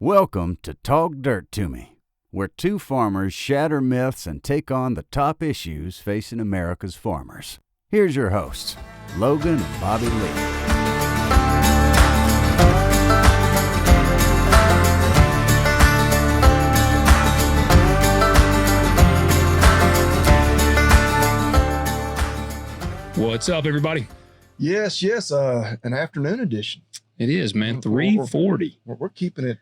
Welcome to Talk Dirt to Me, where two farmers shatter myths and take on the top issues facing America's farmers. Here's your hosts, Logan and Bobby Lee. What's up, everybody? Yes, an afternoon edition. It is, man. 3:40. We're keeping it.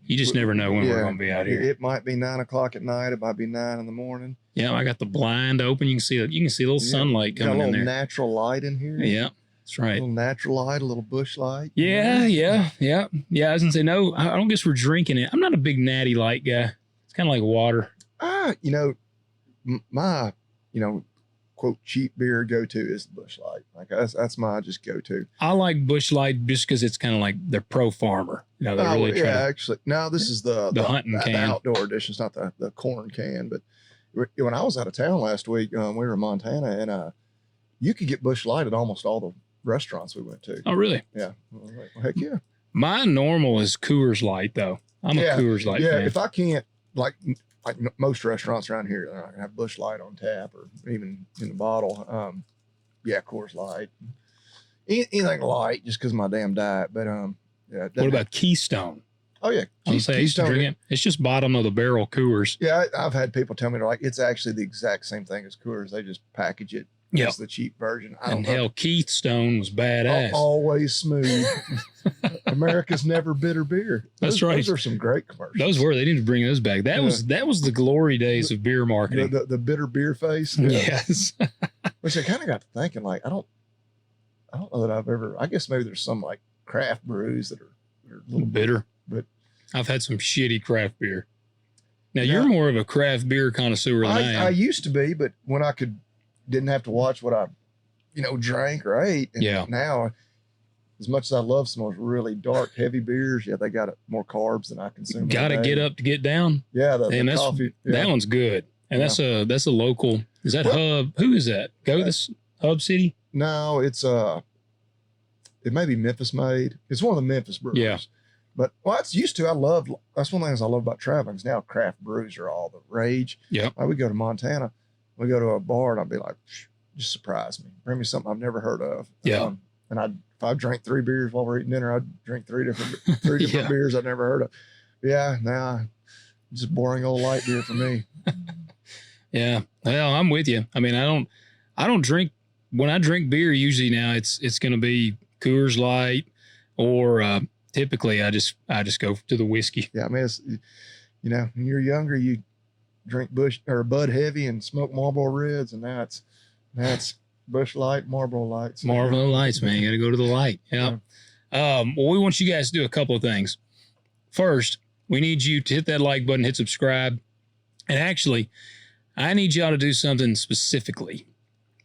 You just never know when we're going to be out here. It might be 9 o'clock at night. It might be 9 in the morning. Yeah, I got the blind open. You can see a little sunlight coming in there. Got a little natural light in here. Yeah, that's right. A little natural light, a little bush light. Yeah. I was gonna say no. I don't guess we're drinking it. I'm not a big natty light guy. It's kind of like water. My quote cheap beer go-to is the Busch Light. Like that's my just go-to. I like Busch Light just because it's kind of like they're pro farmer. You know, they're really actually. No, this is the hunting can, the outdoor edition. It's not the corn can. But when I was out of town last week, we were in Montana, and you could get Busch Light at almost all the restaurants we went to. Oh, really? Yeah. Well, heck yeah. My normal is Coors Light, though. I'm a Coors Light fan. If I can't like most restaurants around here, they're not gonna have Busch Light on tap or even in the bottle. Coors Light, anything light, just because of my damn diet. But what about Keystone? Oh yeah, Keystone. It's just bottom of the barrel Coors. Yeah, I've had people tell me they're like, it's actually the exact same thing as Coors. They just package it. Yeah, it's the cheap version. Hell, Keystone was badass. Always smooth. America's never bitter beer. That's right. Those are some great commercials. Those were. They need to bring those back. That was the glory days of beer marketing. The bitter beer face. Yeah. Yes. Which I kind of got to thinking, like, I don't know that I've ever. I guess maybe there's some like craft brews that are a little bitter, but I've had some shitty craft beer. Now you're more of a craft beer connoisseur than I am. I used to be, but when I didn't have to watch what I, drank or ate. And now, as much as I love some of those really dark, heavy beers, they got more carbs than I consume. Got to get up to get down. Yeah, the coffee. Yeah. That one's good, and that's a local. Is that Hub? Who is that? This Hub City? No, it's it may be Memphis made. It's one of the Memphis breweries. Yeah. But it's used to. That's one of the things I love about traveling. Is now craft brews are all the rage. Yeah. I would go to Montana. We go to a bar and I'd be like, just surprise me. Bring me something I've never heard of. Yeah. And if I drank 3 beers while we're eating dinner, I'd drink three different beers I'd never heard of. Yeah. Now just boring old light beer for me. Yeah. Well, I'm with you. I mean, I don't drink, when I drink beer, usually now it's going to be Coors Light or, typically I just go to the whiskey. Yeah. I mean, it's, when you're younger, you drink Busch or Bud Heavy and smoke Marlboro Reds, and now it's Busch Light, Marlboro Lights. Marlboro Lights, man. You got to go to the light. Yeah. Well, we want you guys to do a couple of things. First, we need you to hit that like button, hit subscribe. And actually, I need y'all to do something specifically.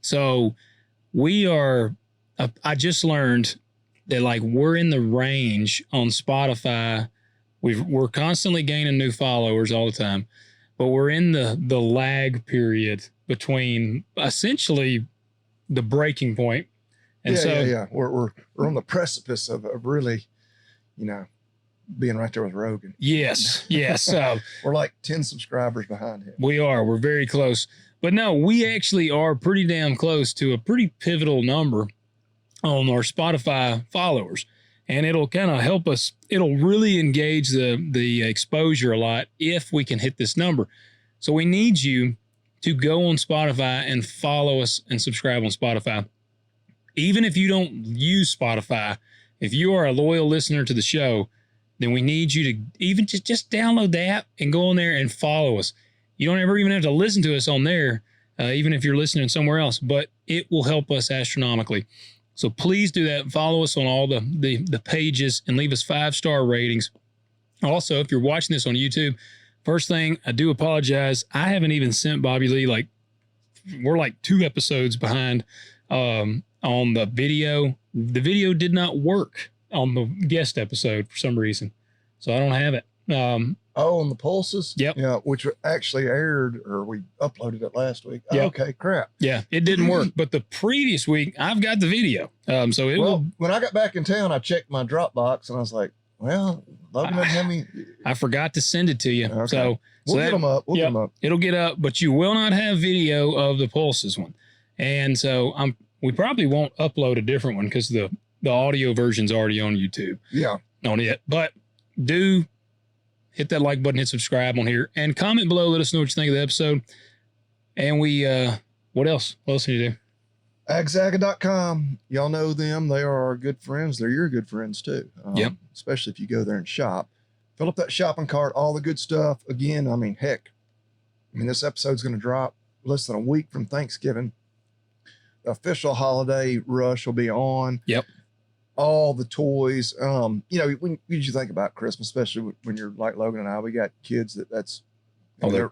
So I just learned that we're in the range on Spotify. We're constantly gaining new followers all the time. But we're in the lag period between essentially the breaking point. And We're on the precipice of really, being right there with Rogan. Yes. We're like 10 subscribers behind him. We are. We're very close. But no, we actually are pretty damn close to a pretty pivotal number on our Spotify followers. And it'll kind of help us. It'll really engage the exposure a lot if we can hit this number. So we need you to go on Spotify and follow us and subscribe on Spotify. Even if you don't use Spotify, if you are a loyal listener to the show, then we need you to even just download the app and go on there and follow us. You don't ever even have to listen to us on there, even if you're listening somewhere else, but it will help us astronomically. So please do that. Follow us on all the pages and leave us 5-star ratings. Also, if you're watching this on YouTube, first thing, I do apologize. I haven't even sent Bobby Lee, we're 2 episodes behind on the video. The video did not work on the guest episode for some reason. So I don't have it. On the pulses? Yep. Yeah, which actually aired, or we uploaded it last week. Yep. Okay, crap. Yeah, it didn't work. But the previous week, I've got the video. When I got back in town, I checked my Dropbox and I was like, Well, Logan doesn't have me. I forgot to send it to you. Okay. So We'll get them up. We'll get them up. It'll get up, but you will not have video of the Pulses one. And so we probably won't upload a different one because the audio version's already on YouTube. Yeah. On it. But do hit that like button, hit subscribe on here, and comment below. Let us know what you think of the episode. And what else? What else can you do? Agzaga.com. Y'all know them. They are our good friends. They're your good friends too. Yep. Especially if you go there and shop. Fill up that shopping cart, all the good stuff. Again, I mean, heck, this episode's going to drop less than a week from Thanksgiving. The official holiday rush will be on. Yep. All the toys. When you think about Christmas, especially when you're like Logan and I, we got kids that's they're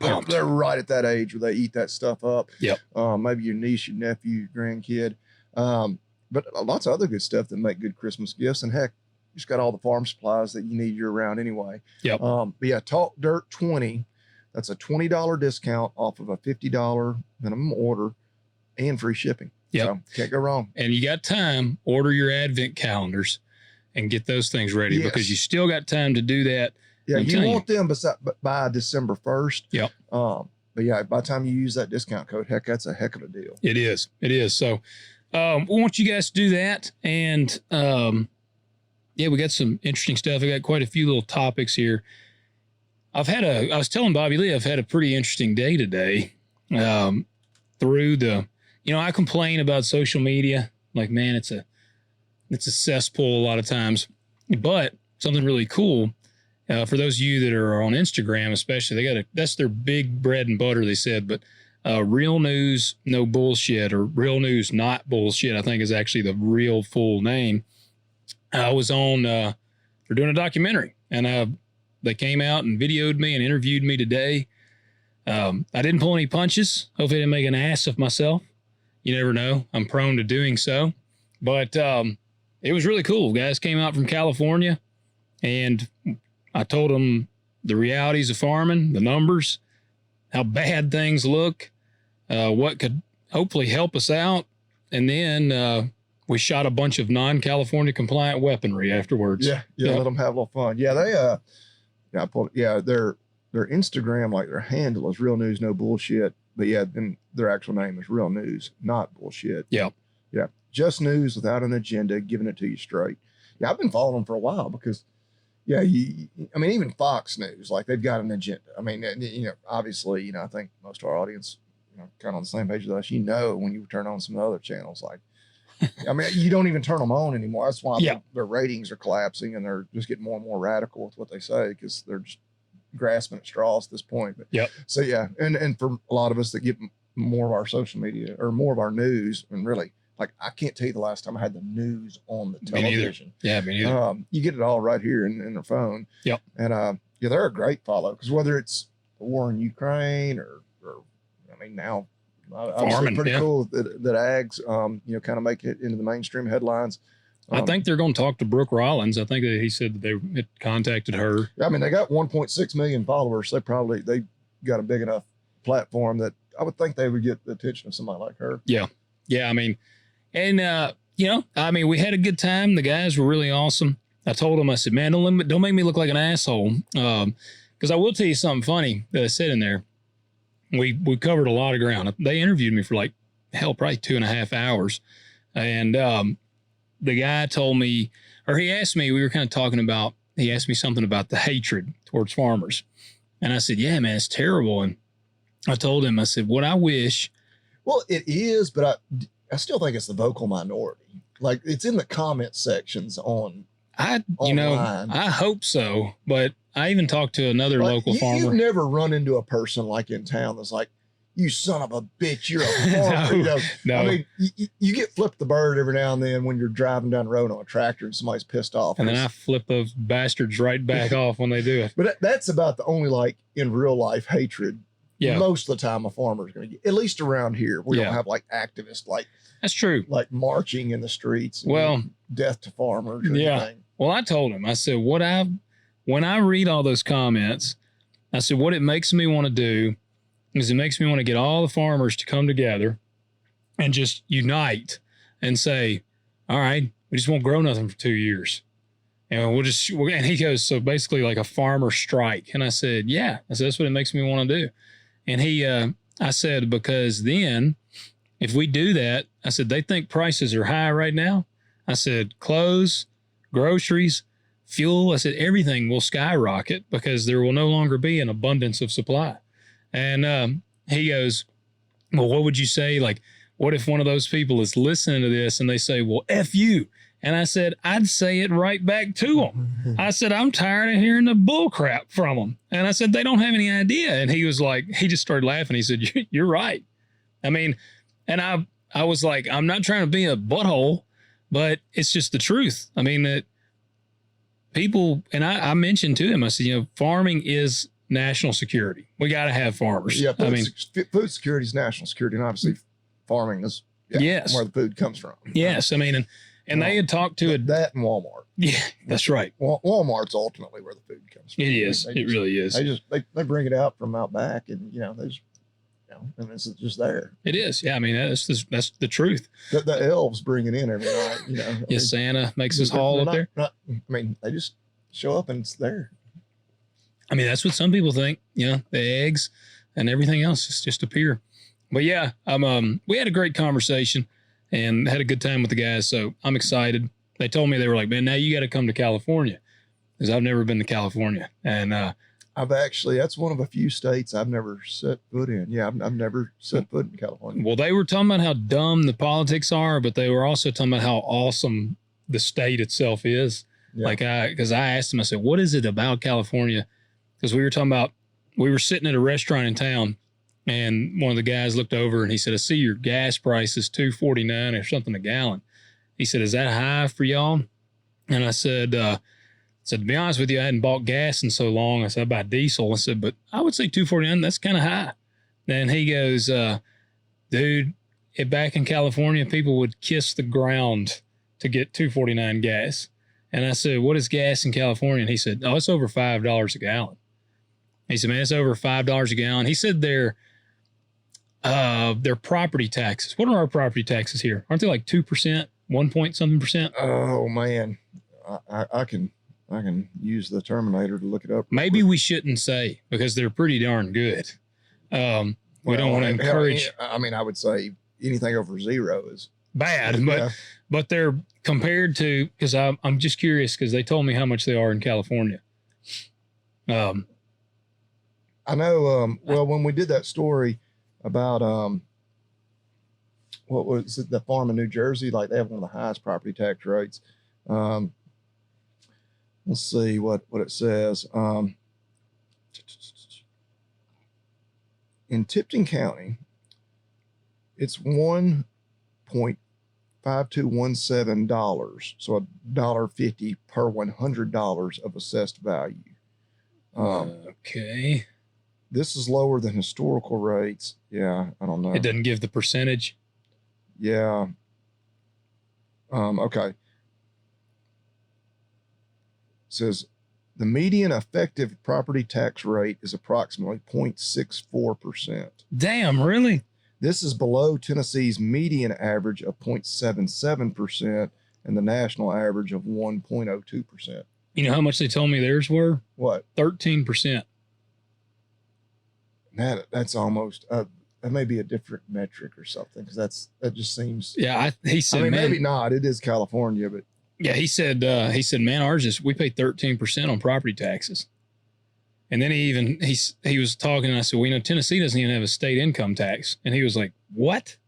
right at that age where they eat that stuff up. Yep. Maybe your niece, your nephew, your grandkid. But lots of other good stuff that make good Christmas gifts. And heck, you just got all the farm supplies that you need year round anyway. Yep. But yeah, Talk Dirt 20. That's a $20 discount off of a $50 minimum order and free shipping. Yep. So can't go wrong. And you got time, order your advent calendars and get those things ready because you still got time to do that. Yeah, you want them by December 1st. Yep. But yeah, by the time you use that discount code, heck, that's a heck of a deal. It is. It is. So we want you guys to do that. And we got some interesting stuff. I got quite a few little topics here. I was telling Bobby Lee, I've had a pretty interesting day today. I complain about social media. Like, man, it's a cesspool a lot of times. But something really cool. For those of you that are on Instagram, especially, that's their big bread and butter, they said, but real news, no bullshit, or real news, not bullshit, I think is actually the real full name. I was on, they're doing a documentary, and they came out and videoed me and interviewed me today. I didn't pull any punches. Hopefully I didn't make an ass of myself. You never know. I'm prone to doing so. But it was really cool. Guys came out from California, and I told them the realities of farming, the numbers, how bad things look, what could hopefully help us out. And then we shot a bunch of non-California compliant weaponry afterwards. Yeah. Let them have a little fun. Yeah, their Instagram, like their handle is Real News, No Bullshit. But yeah, then their actual name is Real News, Not Bullshit. Yeah. Yeah. Just news without an agenda, giving it to you straight. Yeah, I've been following them for a while because even Fox News, like they've got an agenda. I mean, obviously, I think most of our audience, kind of on the same page with us, when you turn on some of the other channels, like, you don't even turn them on anymore. That's why their ratings are collapsing and they're just getting more and more radical with what they say because they're just grasping at straws at this point. But so yeah. And for a lot of us that get more of our social media or more of our news, and really, like, I can't tell you the last time I had the news on the television. Me neither. You get it all right here in their phone. Yep. And they're a great follow because whether it's the war in Ukraine or now farming, pretty cool that ags, kind of make it into the mainstream headlines. I think they're going to talk to Brooke Rollins. I think he said that they had contacted her. I mean, they got 1.6 million followers. They got a big enough platform that I would think they would get the attention of somebody like her. Yeah. Yeah. I mean, and, we had a good time. The guys were really awesome. I told them, I said, man, don't make me look like an asshole. Because I will tell you something funny that I said in there. We covered a lot of ground. They interviewed me for probably 2.5 hours. And the guy told me, or he asked me, we were kind of talking about, he asked me something about the hatred towards farmers. And I said, yeah, man, it's terrible. And I told him, I said, what I wish. Well, it is, but I still think it's the vocal minority. Like, it's in the comment sections online. I hope so, but I even talked to another local farmer. You've never run into a person like in town that's like, you son of a bitch, you're a farmer. No. I mean, you get flipped the bird every now and then when you're driving down the road on a tractor and somebody's pissed off. And then I flip those bastards right back off when they do it. But that's about the only, in real life hatred. Yeah. Most of the time a farmer's going to get, at least around here. We don't have activists that's true. Like marching in the streets. Death to farmers. Or anything. Well, I told him, I said, when I read all those comments, I said, what it makes me want to do is it makes me want to get all the farmers to come together and just unite and say, all right, we just won't grow nothing for 2 years. And and he goes, so basically like a farmer strike. And I said, yeah. I said, that's what it makes me want to do. And I said, because then if we do that, I said, they think prices are high right now. I said, clothes, groceries, fuel. I said, everything will skyrocket because there will no longer be an abundance of supply. And he goes, well, what would you say? Like, what if one of those people is listening to this and they say, well, F you? And I said, I'd say it right back to them. I said, I'm tired of hearing the bull crap from them. And I said, they don't have any idea. And he was like, he just started laughing. He said, you're right. I mean, and I was like, I'm not trying to be a butthole, but it's just the truth. I mean, that people, and I mentioned to him, I said, farming is national security. We got to have farmers. Yeah, food security is national security, and obviously farming is yes, where the food comes from. Yes, I mean, and they had talked to that and Walmart. Yeah, that's right. Walmart's ultimately where the food comes from. It is. It really is. They bring it out from out back, and and it's just there. It is. Yeah, I mean that's the truth. The elves bring it in every night. Yes, Santa makes his haul up there. They just show up and it's there. I mean, that's what some people think. The eggs and everything else just appear. But yeah, we had a great conversation and had a good time with the guys. So I'm excited. They told me, they were like, man, now you got to come to California, because I've never been to California. And that's one of a few states I've never set foot in. Yeah, I've never set foot in California. Well, they were talking about how dumb the politics are, but they were also talking about how awesome the state itself is. Yeah. Because I asked them, I said, what is it about California? Because we were sitting at a restaurant in town, and one of the guys looked over and he said, I see your gas price is $2.49 or something a gallon. He said, is that high for y'all? And I said, to be honest with you, I hadn't bought gas in so long. I said, I buy diesel. I said, but I would say $2.49, that's kind of high. Then he goes, dude, back in California, people would kiss the ground to get $2.49 gas. And I said, what is gas in California? And he said, oh, it's over $5 a gallon. He said, man, it's over $5 a gallon. He said their property taxes. What are our property taxes here? Aren't they like 2%, 1 point something percent? Oh man, I can use the Terminator to look it up. Maybe we shouldn't say, because they're pretty darn good. We don't want to encourage. I would say anything over zero is bad, but they're compared to, because I'm just curious, because they told me how much they are in California. I know. Well, when we did that story about what was it, the farm in New Jersey, like they have one of the highest property tax rates. Let's see what it says. In Tipton County, it's $1.5217, so $1.50 per $100 of assessed value. Okay. This is lower than historical rates. Yeah, I don't know. It doesn't give the percentage. Yeah. Okay. It says the median effective property tax rate is approximately 0.64%. Damn, really? This is below Tennessee's median average of 0.77% and the national average of 1.02%. You know how much they told me theirs were? What? 13%. That's almost that may be a different metric or something, because that just seems. Yeah, he said. I mean, maybe not. It is California, but. Yeah, he said, man, we pay 13% on property taxes. And then he was talking, and I said, well, Tennessee doesn't even have a state income tax. And he was like, what?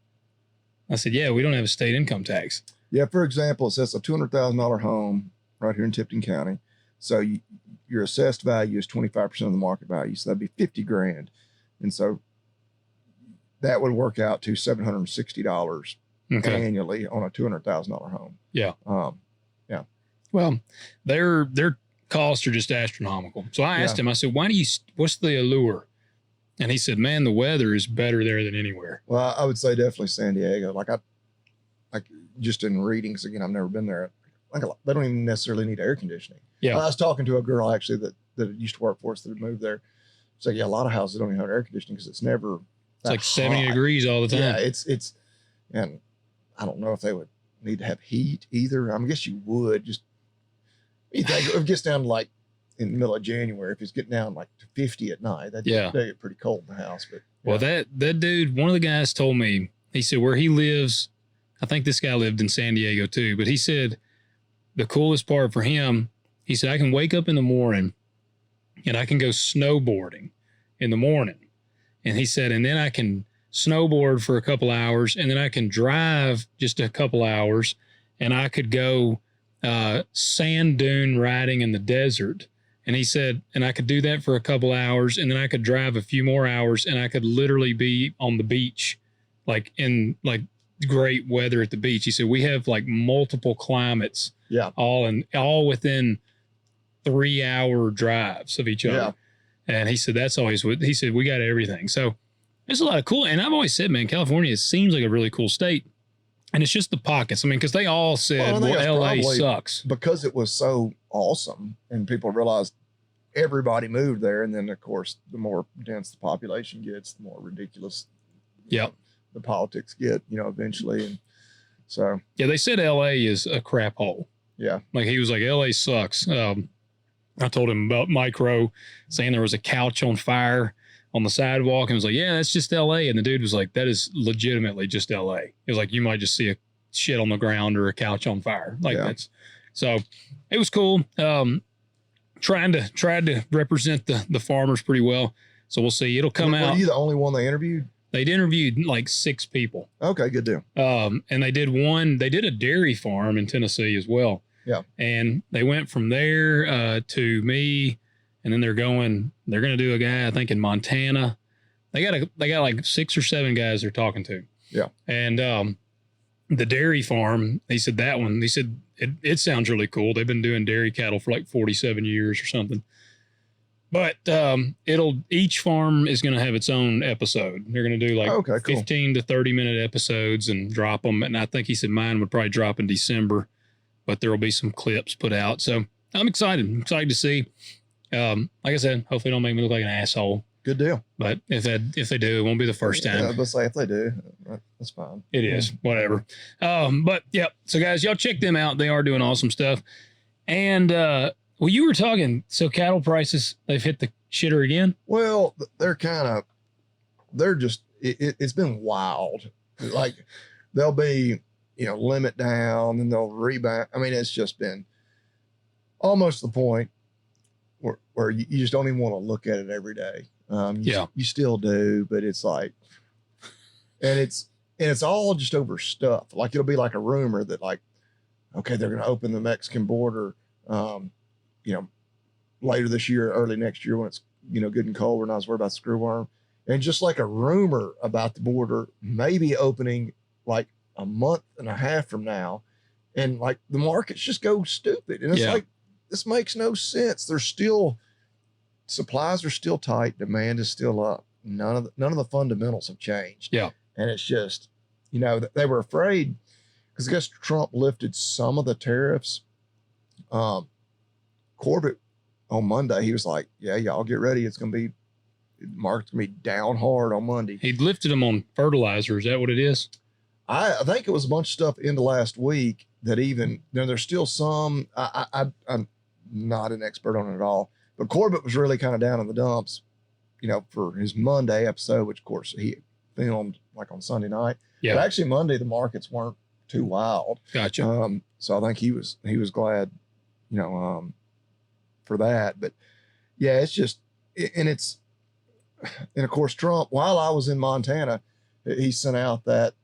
I said, yeah, we don't have a state income tax. Yeah, for example, it says a $200,000 home right here in Tipton County. So your assessed value is 25% of the market value. So that'd be $50,000. And so that would work out to $760 annually on a $200,000 home. Yeah. Yeah. Well, their costs are just astronomical. So I asked him, I said, what's the allure? And he said, man, the weather is better there than anywhere. Well, I would say definitely San Diego. Like just in readings, again, I've never been there. They don't even necessarily need air conditioning. Yeah. I was talking to a girl actually that used to work for us that had moved there. So yeah, a lot of houses don't even have air conditioning because it's never. It's like 70 degrees all the time. Yeah, it's, and I don't know if they would need to have heat either. I guess you would, just You think if it gets down to like in the middle of January, if it's getting down like to 50 at night, they get pretty cold in the house. But well, that dude, one of the guys told me, he said where he lives, I think this guy lived in San Diego too, but he said the coolest part for him, he said, I can wake up in the morning and I can go snowboarding in the morning. And he said, and then I can snowboard for a couple hours, and then I can drive just a couple hours, and I could go sand dune riding in the desert. And he said, and I could do that for a couple hours, and then I could drive a few more hours, and I could literally be on the beach, like in like great weather at the beach. He said, we have like multiple climates, all within 3-hour drives of each other. Yeah. And he said, that's always what he said. We got everything. So there's a lot of cool. And I've always said, man, California seems like a really cool state. And it's just the pockets. I mean, because they all said, well, LA sucks. Because it was so awesome and people realized everybody moved there. And then, of course, the more dense the population gets, the more ridiculous the politics get, eventually. And so. Yeah, they said LA is a crap hole. Yeah. Like he was like, LA sucks. I told him about Micro saying there was a couch on fire on the sidewalk, and was like, yeah, that's just LA. And the dude was like, that is legitimately just LA. He was like, you might just see a shit on the ground or a couch on fire. Like that's, so it was cool. Tried to represent the farmers pretty well. So we'll see. It'll come out. Were you the only one they interviewed? They'd interviewed like 6 people. Okay, good deal. And they did a dairy farm in Tennessee as well. Yeah. And they went from there to me, and then they're going to do a guy, I think, in Montana. They got like 6 or 7 guys they're talking to. Yeah. And the dairy farm, he said it sounds really cool. They've been doing dairy cattle for like 47 years or something. But each farm is going to have its own episode. They're going to do like 15 to 30 minute episodes and drop them. And I think he said mine would probably drop in December, but there will be some clips put out. So I'm excited. I'm excited to see. Like I said, hopefully don't make me look like an asshole. Good deal. But if they do, it won't be the first time. I was going to say, if they do, that's fine. It is. Whatever. But yeah. So guys, y'all check them out. They are doing awesome stuff. And, well, you were talking, so cattle prices, they've hit the shitter again? Well, they're just, it's been wild. Like they'll be, limit down and they'll rebound. I mean, it's just been almost the point where you just don't even want to look at it every day. You still do, but it's like, and it's all just over stuff. Like it'll be like a rumor that like, okay, they're going to open the Mexican border, later this year, early next year when it's, good and cold. We're not as worried about screwworm. And just like a rumor about the border maybe opening like a month and a half from now. And like the markets just go stupid. And it's like, this makes no sense. Supplies are still tight. Demand is still up. None of the fundamentals have changed. Yeah. And it's just, they were afraid because I guess Trump lifted some of the tariffs. Corbett on Monday, he was like, yeah, y'all get ready. The market's going to be down hard on Monday. He lifted them on fertilizer. Is that what it is? I think it was a bunch of stuff into last week that even, there's still some, I'm not an expert on it at all, but Corbett was really kind of down in the dumps, for his Monday episode, which of course he filmed like on Sunday night. Yeah. But actually Monday, the markets weren't too wild. Gotcha. So I think he was glad, for that. But yeah, it's just, and of course Trump, while I was in Montana, he sent out that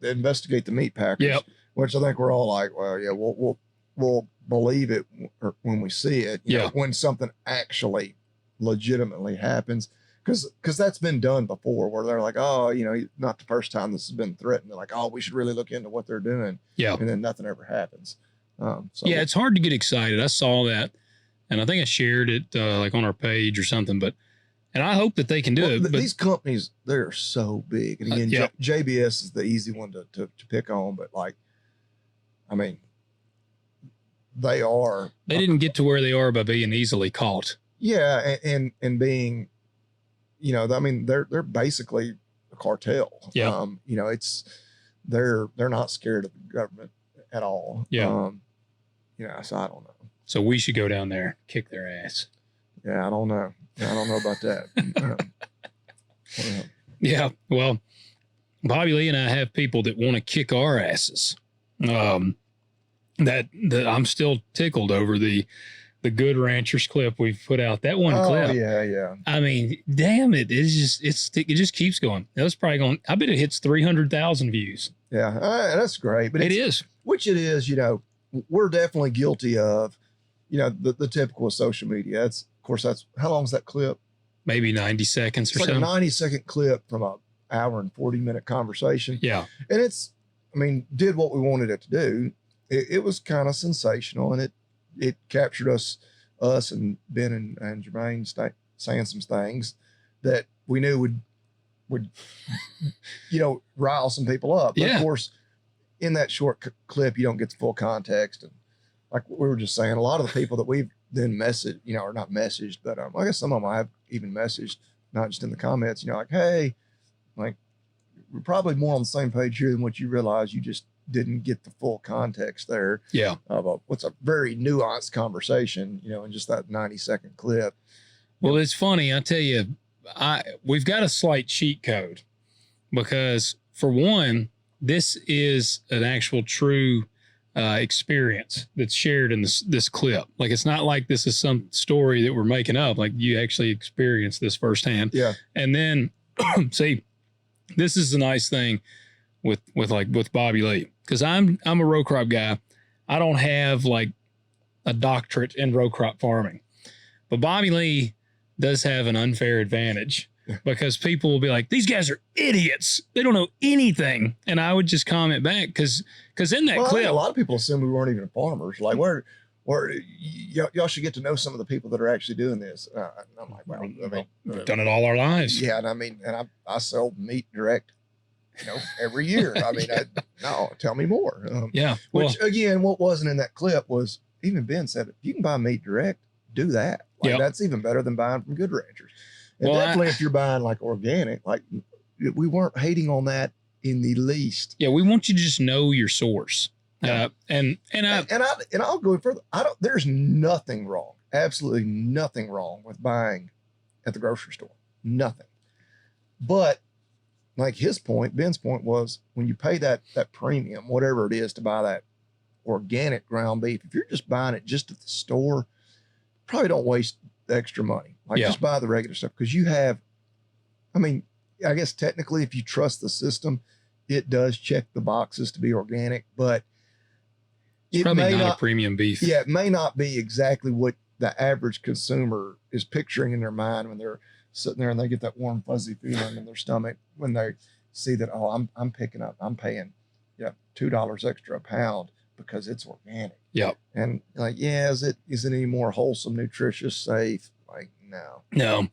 investigate the meat packers, which I think we're all like, well, yeah, we'll believe it when we see it, when something actually legitimately happens. Cause that's been done before where they're like, oh, not the first time this has been threatened. They're like, oh, we should really look into what they're doing. Yeah. And then nothing ever happens. It's hard to get excited. I saw that. And I think I shared it like on our page or something, and I hope that they can do it. But these companies, they're so big. And again, JBS is the easy one to pick on, but like, I mean, they didn't get to where they are by being easily caught. Yeah. And being, I mean, they're basically a cartel. Yeah. They're not scared of the government at all. Yeah. So I don't know. So we should go down there, kick their ass. Yeah, I don't know. I don't know about that. Yeah, well, Bobby Lee and I have people that want to kick our asses. That I'm still tickled over the Good Ranchers clip we've put out. That one clip. Oh yeah. I mean, damn it! It just keeps going. That was probably going. I bet it hits 300,000 views. Yeah, that's great. But it is. Which it is. We're definitely guilty of. The typical social media. Of course, that's how long is that clip? Maybe 90 seconds or so. so. Like a 90-second clip from an hour and 40-minute conversation. Yeah. And did what we wanted it to do. It was kind of sensational, and it captured us and Ben and Jermaine saying some things that we knew would rile some people up. But yeah. Of course, in that short clip, you don't get the full context. And like we were just saying, a lot of the people that we've then messaged, or not messaged, but I guess some of them I have even messaged, not just in the comments, like, hey, like, we're probably more on the same page here than what you realize. You just didn't get the full context there. Yeah. Of what's a very nuanced conversation, in just that 90-second clip. Well, it's funny. I tell you, we've got a slight cheat code because, for one, this is an actual true experience that's shared in this clip. Like, it's not like this is some story that we're making up. Like, you actually experienced this firsthand. Yeah. And then, see, this is the nice thing with Bobby Lee, because I'm a row crop guy. I don't have like a doctorate in row crop farming, but Bobby Lee does have an unfair advantage because people will be like, these guys are idiots. They don't know anything. And I would just comment back because in that clip, a lot of people assume we weren't even farmers. Like, y'all should get to know some of the people that are actually doing this. And I'm like, well, we've done it all our lives. Yeah. And I sell meat direct, every year. No, tell me more. Yeah. Which again, what wasn't in that clip was, even Ben said, if you can buy meat direct, do that. Like, that's even better than buying from Good Ranchers. And definitely if you're buying like organic, like, we weren't hating on that in the least. Yeah. We want you to just know your source. Yeah. And I'll go further. There's nothing wrong, absolutely nothing wrong with buying at the grocery store. Nothing. But like Ben's point was, when you pay that premium, whatever it is, to buy that organic ground beef, if you're just buying it just at the store, probably don't waste the extra money. Like, just buy the regular stuff, because you have, I guess technically, if you trust the system, it does check the boxes to be organic, but it's probably not a premium beef. Yeah, it may not be exactly what the average consumer is picturing in their mind when they're sitting there and they get that warm, fuzzy feeling in their stomach when they see that, oh, I'm paying $2 extra a pound because it's organic. Yep. And like, is it any more wholesome, nutritious, safe? Like, no.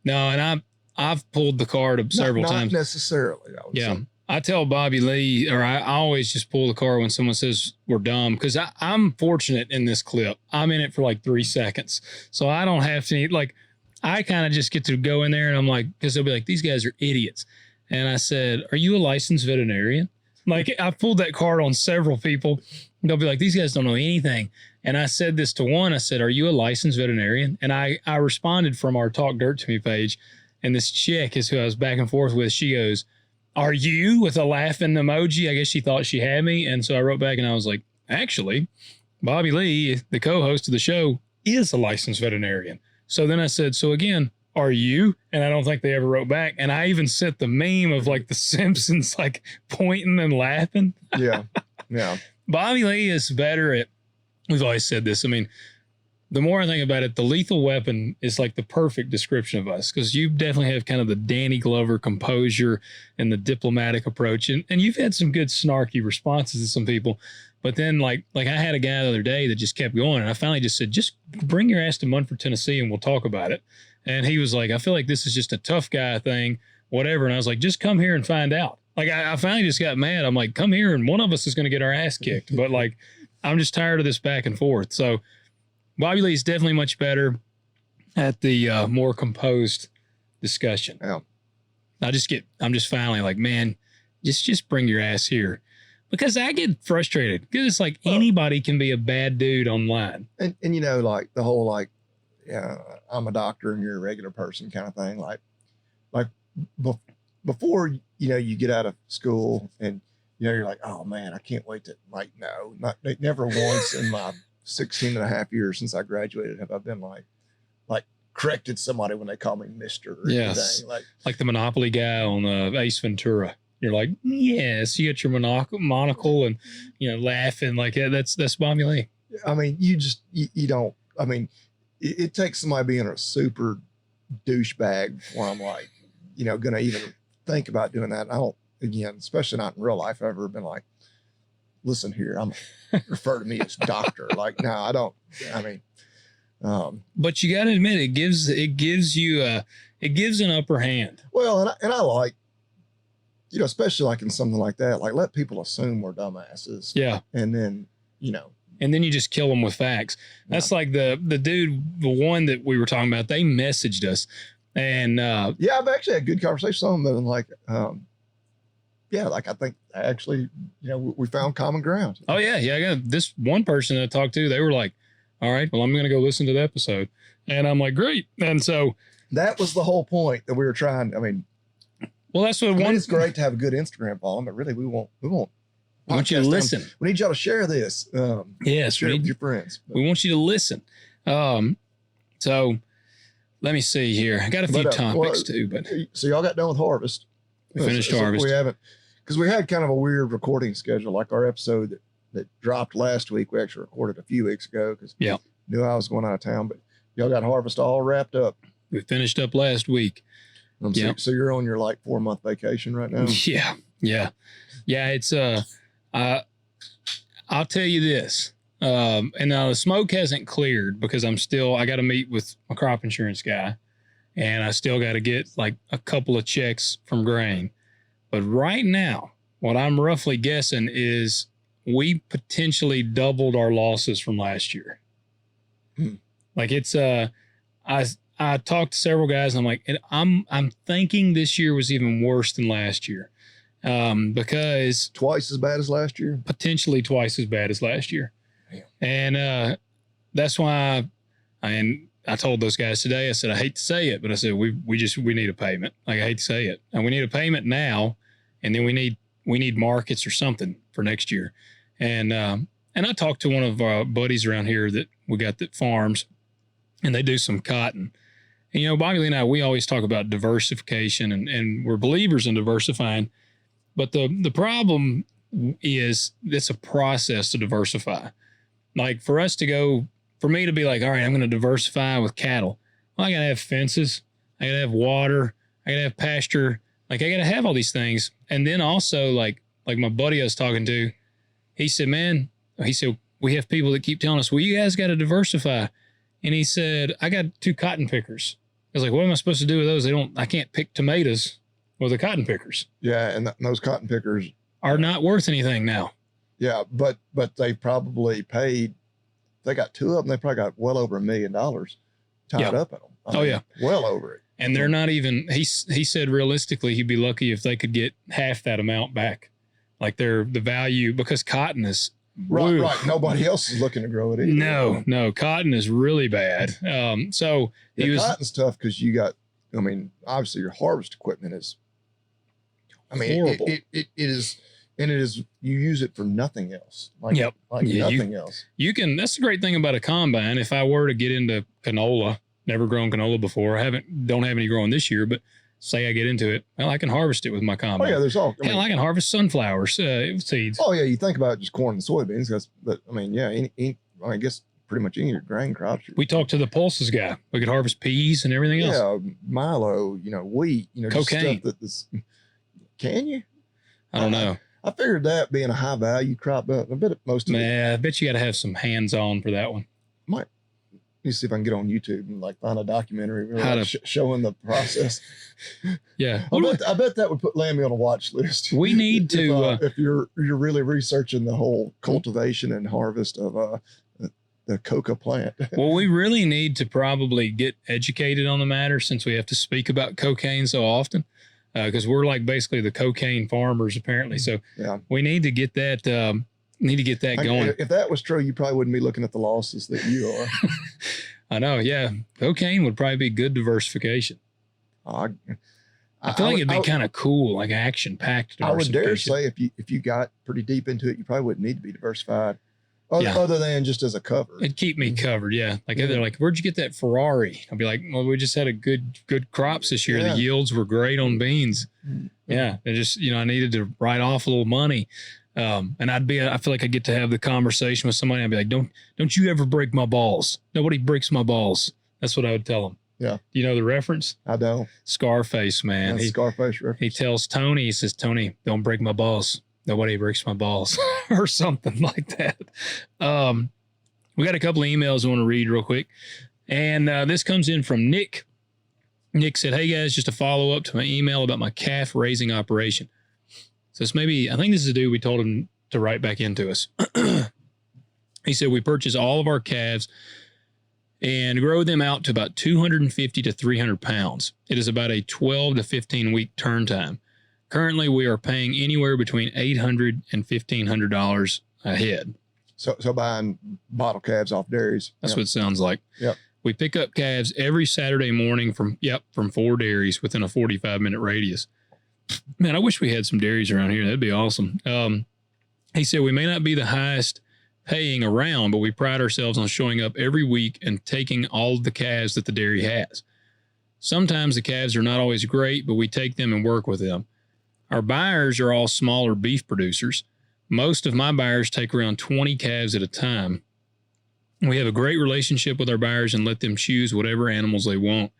And I've pulled the card several times. Not necessarily. I would say. I tell Bobby Lee, or I always just pull the card when someone says we're dumb, because I'm fortunate in this clip. I'm in it for like 3 seconds. So I don't have to, like, I kind of just get to go in there and I'm like, because they'll be like, these guys are idiots. And I said, are you a licensed veterinarian? Like, I pulled that card on several people. They'll be like, these guys don't know anything. And I said this to one. I said, are you a licensed veterinarian? And I responded from our Talk Dirt to Me page. And this chick is who I was back and forth with. She goes, are you, with a laughing emoji? I guess she thought she had me. And so I wrote back and I was like, actually, Bobby Lee, the co-host of the show, is a licensed veterinarian. So then I said, so again, are you? And I don't think they ever wrote back. And I even sent the meme of like the Simpsons, like pointing and laughing. Yeah. Bobby Lee is better at, we've always said this. The more I think about it, the lethal weapon is like the perfect description of us, because you definitely have kind of the Danny Glover composure and the diplomatic approach. And you've had some good snarky responses to some people. But then like I had a guy the other day that just kept going. And I finally just said, just bring your ass to Munford, Tennessee, and we'll talk about it. And he was like, I feel like this is just a tough guy thing, whatever. And I was like, just come here and find out. Like, I finally just got mad. I'm like, come here and one of us is going to get our ass kicked. But like, I'm just tired of this back and forth. So Bobby Lee is definitely much better at the more composed discussion. Yeah. I'm just finally like, man, just bring your ass here. because I get frustrated because it's like anybody can be a bad dude online. And you know, like the whole like, yeah, I'm a doctor and you're a regular person kind of thing. Like before, you know, you get out of school and, you know, you're like, oh man, I can't wait to, like, no, never once in my 16 and a half years since I graduated have I been like corrected somebody when they call me Mr. or Yes. anything. Like the Monopoly guy on Ace Ventura. You're like, yes, you got your monocle and, you know, laughing like that. That's Bobby Lee. I mean, you don't, I mean, it takes somebody being a super douchebag before I'm like, you know, going to even think about doing that. And I don't, again, especially not in real life, I've ever been like, listen here, I'm refer to me as doctor. Like, no, I don't, I mean, but you got to admit, it gives you an upper hand. well, and I like, you know, especially like in something like that, like let people assume we're dumbasses. Yeah. And then, you know, and then you just kill them with facts. That's like the dude, the one that we were talking about, they messaged us and, yeah, I've actually had good conversations on them. And like, yeah, like I think actually, you know, we found common ground. Oh yeah. Yeah. I got this one person that I talked to, they were like, all right, well, I'm going to go listen to the episode. And I'm like, great. And so that was the whole point that we were trying. I mean, well, that's what it's great to have a good Instagram following, but really we want I want you to listen. We need y'all to share this. Yes. Share it with your friends. We want you to listen. So let me see here. I got a few topics too, but so y'all got done with harvest. We finished harvest. We haven't, because we had kind of a weird recording schedule, like our episode that dropped last week. We actually recorded a few weeks ago because knew I was going out of town, but y'all got harvest all wrapped up. We finished up last week. So you're on your like 4-month vacation right now. Yeah. It's I'll tell you this. And now the smoke hasn't cleared because I got to meet with my crop insurance guy, and I still got to get like a couple of checks from grain. But right now, what I'm roughly guessing is we potentially doubled our losses from last year. Like it's I talked to several guys and I'm like, I'm thinking this year was even worse than last year. Because twice as bad as last year, potentially twice as bad as last year. Damn. And that's why I told those guys today, I said, I hate to say it, but I said, we need a payment. Like, I hate to say it. And we need a payment now. And then we need markets or something for next year. And I talked to one of our buddies around here that we got that farms, and they do some cotton. And, you know, Bobby Lee and I, we always talk about diversification and we're believers in diversifying. But the problem is it's a process to diversify. Like for me to be like, all right, I'm going to diversify with cattle. Well, I got to have fences. I got to have water. I got to have pasture. Like I got to have all these things. And then also like my buddy I was talking to, he said, we have people that keep telling us, well, you guys got to diversify. And he said, I got 2 cotton pickers. I was like, what am I supposed to do with those? I can't pick tomatoes with the cotton pickers. Yeah. And those cotton pickers are not worth anything now. Yeah. But they probably paid, they got 2 of them. They probably got well over $1 million tied up in them. Well over it. And they're not even, he said realistically, he'd be lucky if they could get half that amount back. Like the value, because cotton is right. Nobody else is looking to grow it either. No, cotton is really bad. So cotton's tough because you got, I mean, obviously your harvest equipment is, I mean, horrible. It is, and it is, you use it for nothing else. Nothing else. You can, that's the great thing about a combine. If I were to get into canola, never grown canola before, don't have any growing this year, but say I get into it, well, I can harvest it with my combine. Oh yeah, there's all. I can harvest sunflowers, seeds. Oh yeah, you think about just corn and soybeans, but I mean, yeah, I guess pretty much any of your grain crops. We talked to the pulses guy. We could harvest peas and everything else. Yeah, milo, wheat, cocaine. Just stuff can you? I don't know. I figured that being a high value crop, but I bet most of I bet you got to have some hands on for that one. Might. Let me see if I can get on YouTube and like find a documentary showing the process. Yeah, I bet that would land me on a watch list. We need to if you're really researching the whole cultivation and harvest of the coca plant. Well, we really need to probably get educated on the matter since we have to speak about cocaine so often. because we're like basically the cocaine farmers apparently. So Yeah. we need to get that. Going. If that was true, you probably wouldn't be looking at the losses that you are. I know. Yeah, cocaine would probably be good diversification. I feel like it'd be kind of cool, like action packed. I would dare say if you got pretty deep into it, you probably wouldn't need to be diversified. Other than just as a cover. It'd keep me covered, yeah. Like they're like, where'd you get that Ferrari? I'll be like, well, we just had a good crops this year. The yields were great on beans. Yeah. It just, I needed to write off a little money. And I feel like I get to have the conversation with somebody. I'd be like, don't you ever break my balls. Nobody breaks my balls. That's what I would tell them. Yeah. You know the reference? I don't. Scarface, man. Scarface reference. He tells Tony, he says, Tony, don't break my balls. Nobody breaks my balls or something like that. We got a couple of emails I want to read real quick. And this comes in from Nick. Nick said, hey guys, just a follow up to my email about my calf raising operation. So it's I think this is a dude we told him to write back into us. He said, we purchase all of our calves and grow them out to about 250 to 300 pounds. It is about a 12 to 15 week turn time. Currently, we are paying anywhere between $800 and $1,500 a head. So buying bottle calves off dairies. That's what it sounds like. Yep. We pick up calves every Saturday morning from 4 dairies within a 45-minute radius. Man, I wish we had some dairies around here. That'd be awesome. He said we may not be the highest paying around, but we pride ourselves on showing up every week and taking all of the calves that the dairy has. Sometimes the calves are not always great, but we take them and work with them. Our buyers are all smaller beef producers. Most of my buyers take around 20 calves at a time. We have a great relationship with our buyers and let them choose whatever animals they want.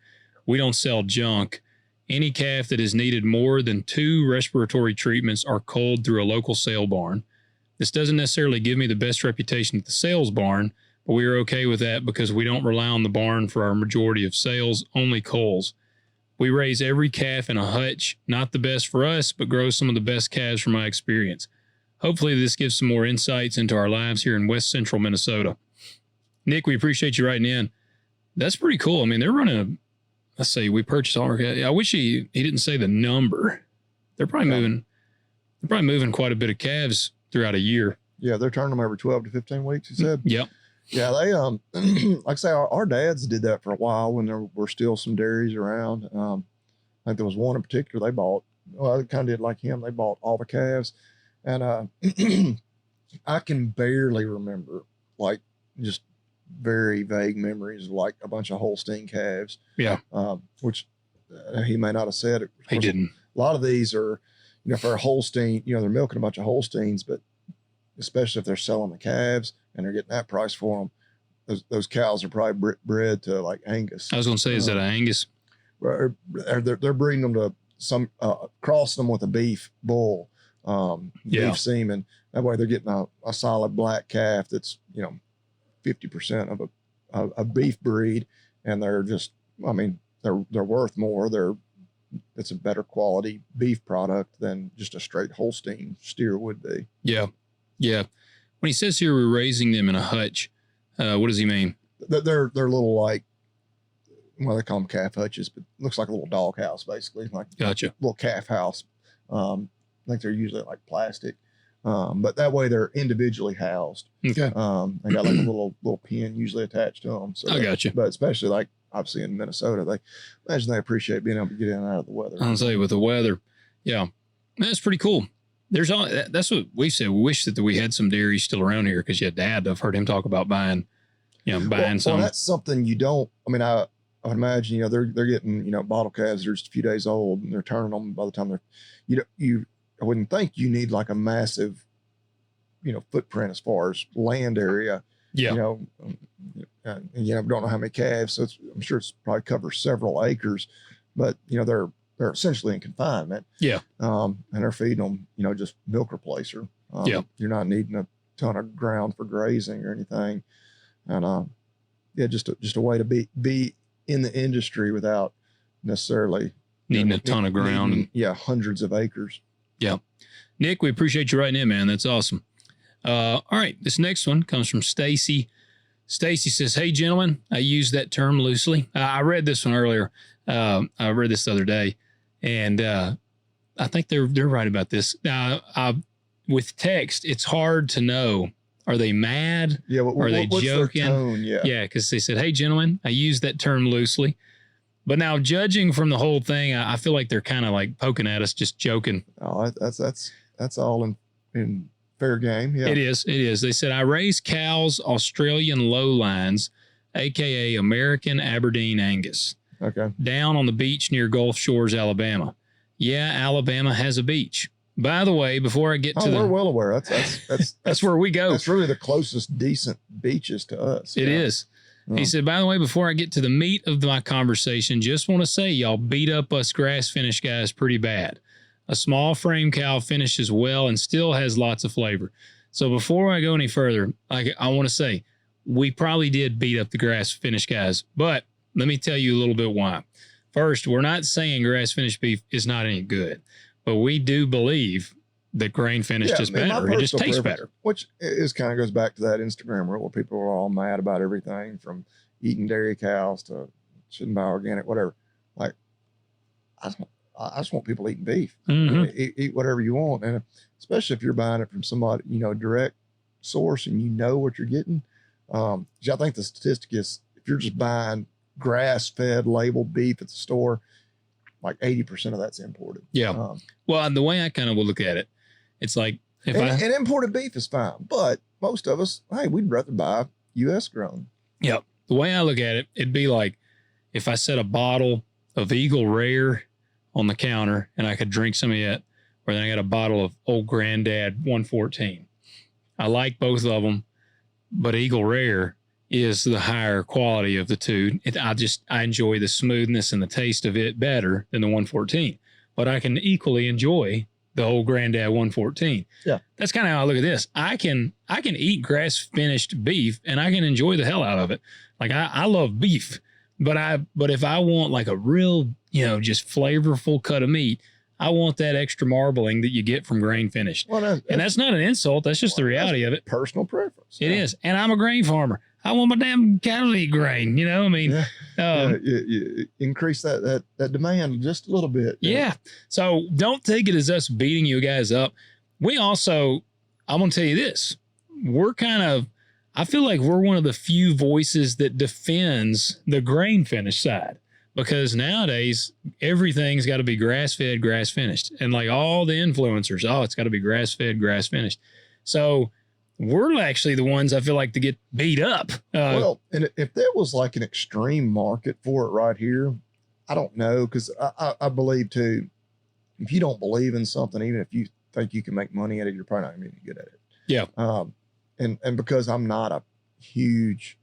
We don't sell junk. Any calf that has needed more than 2 respiratory treatments are culled through a local sale barn. This doesn't necessarily give me the best reputation at the sales barn, but we are okay with that because we don't rely on the barn for our majority of sales, only culls. We raise every calf in a hutch, not the best for us, but grow some of the best calves from my experience. Hopefully this gives some more insights into our lives here in West Central Minnesota. Nick, we appreciate you writing in. That's pretty cool. I mean, they're running let's see, we purchased all our calves. I wish he didn't say the number. They're probably moving quite a bit of calves throughout a year. Yeah, they're turning them every 12 to 15 weeks, he said. Yep. Yeah, they like I say, our dads did that for a while when there were still some dairies around. I think there was one in particular they bought. Well, I kind of did like him. They bought all the calves, and I can barely remember, like just very vague memories of like a bunch of Holstein calves. Yeah. Which he may not have said it. He didn't. A lot of these are, for a Holstein, they're milking a bunch of Holsteins, but especially if they're selling the calves and they're getting that price for them, those cows are probably bred to like Angus. I was going to say, is that an Angus? Or they're breeding them to crossing them with a beef bull, beef semen. That way they're getting a solid black calf that's, 50% of a beef breed. And they're just, they're worth more. It's a better quality beef product than just a straight Holstein steer would be. Yeah. Yeah. When he says here we're raising them in a hutch, what does he mean? They're little like, well, they call them calf hutches, but it looks like a little dog house, basically. Like Gotcha. Little calf house. I think they're usually like plastic. But that way they're individually housed. Okay. They got like a little pen usually attached to them. So I gotcha. But especially like obviously in Minnesota, they appreciate being able to get in and out of the weather. I'll say with the weather. Yeah. That's pretty cool. That's what we said. We wish that we had some dairies still around here because your dad, I've heard him talk about buying some. Well, that's something you don't, I would imagine, they're getting, bottle calves that are just a few days old and they're turning them by the time I wouldn't think you need like a massive, footprint as far as land area. Yeah. And, we don't know how many calves. So I'm sure it's probably covers several acres, but they're essentially in confinement. Yeah. And they're feeding them, just milk replacer. You're not needing a ton of ground for grazing or anything. And, just a way to be in the industry without necessarily needing a ton of ground. Hundreds of acres. Yeah. Nick, we appreciate you writing in, man. That's awesome. All right. This next one comes from Stacy. Stacy says, hey, gentlemen, I use that term loosely. I read this one earlier. I read this the other day. And I think they're right about this. With text, it's hard to know. Are they mad? Yeah. Are they what's joking? their tone? Yeah. Yeah, because they said, "Hey, gentlemen," I use that term loosely. But now, judging from the whole thing, I feel like they're kind of like poking at us, just joking. Oh, that's all in fair game. Yeah. It is. It is. They said, "I raise cows, Australian lowlines, aka American Aberdeen Angus, Okay. down on the beach near Gulf Shores, Alabama. Yeah, Alabama has a beach. By the way, before I get to we're well aware. That's that's where we go. That's really the closest decent beaches to us. It is. He said, by the way, before I get to the meat of my conversation, just want to say y'all beat up us grass finish guys pretty bad. A small frame cow finishes well and still has lots of flavor. So before I go any further, I want to say we probably did beat up the grass finish guys, but let me tell you a little bit why. First, we're not saying grass finished beef is not any good, but we do believe that grain finished is better. It just tastes better. Which is kind of goes back to that Instagram rule where people are all mad about everything from eating dairy cows to shouldn't buy organic, whatever. Like, I just want people eating beef. Eat whatever you want. And especially if you're buying it from somebody, direct source and what you're getting. I think the statistic is if you're just buying grass-fed labeled beef at the store, like 80% of that's imported. Yeah. Well, the way I kind of will look at it, it's like and imported beef is fine, but most of us, hey, we'd rather buy U.S. grown. Yeah. The way I look at it, it'd be like if I set a bottle of Eagle Rare on the counter and I could drink some of it, or then I got a bottle of Old Granddad 114. I like both of them, but Eagle Rare is the higher quality of the two. I enjoy the smoothness and the taste of it better than the 114, but I can equally enjoy the Old Granddad 114. Yeah. That's kind of how I look at this. I can eat grass finished beef and I can enjoy the hell out of it. Like I love beef, but if I want like a real, just flavorful cut of meat, I want that extra marbling that you get from grain finished. Well, and that's not an insult. That's just the reality of it. Personal preference. It is. And I'm a grain farmer. I want my damn cattle to eat grain. You increase that demand just a little bit. Yeah. So don't take it as us beating you guys up. We also, I'm going to tell you this. I feel like we're one of the few voices that defends the grain finish side, because nowadays everything's got to be grass fed, grass finished. And like all the influencers, it's got to be grass fed, grass finished. So we're actually the ones I feel like to get beat up. And if there was like an extreme market for it right here, I don't know. Cause I believe too, if you don't believe in something, even if you think you can make money at it, you're probably not gonna be good at it. Yeah. And because I'm not a huge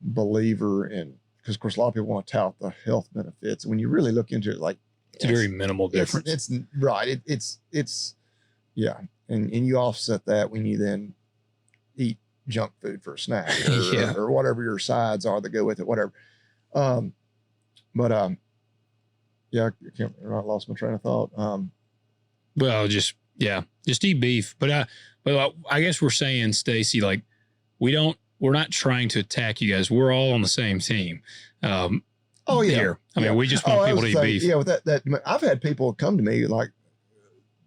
believer in, because of course a lot of people want to tout the health benefits. And when you really look into it, like it's a very minimal difference. It's right. It's yeah. And you offset that when you then eat junk food for a snack or whatever your sides are that go with it, whatever. I lost my train of thought. Just eat beef. But I guess we're saying, Stacy, like we're not trying to attack you guys. We're all on the same team. Here. I mean, we just want people to eat beef. Yeah. With that, I've had people come to me like,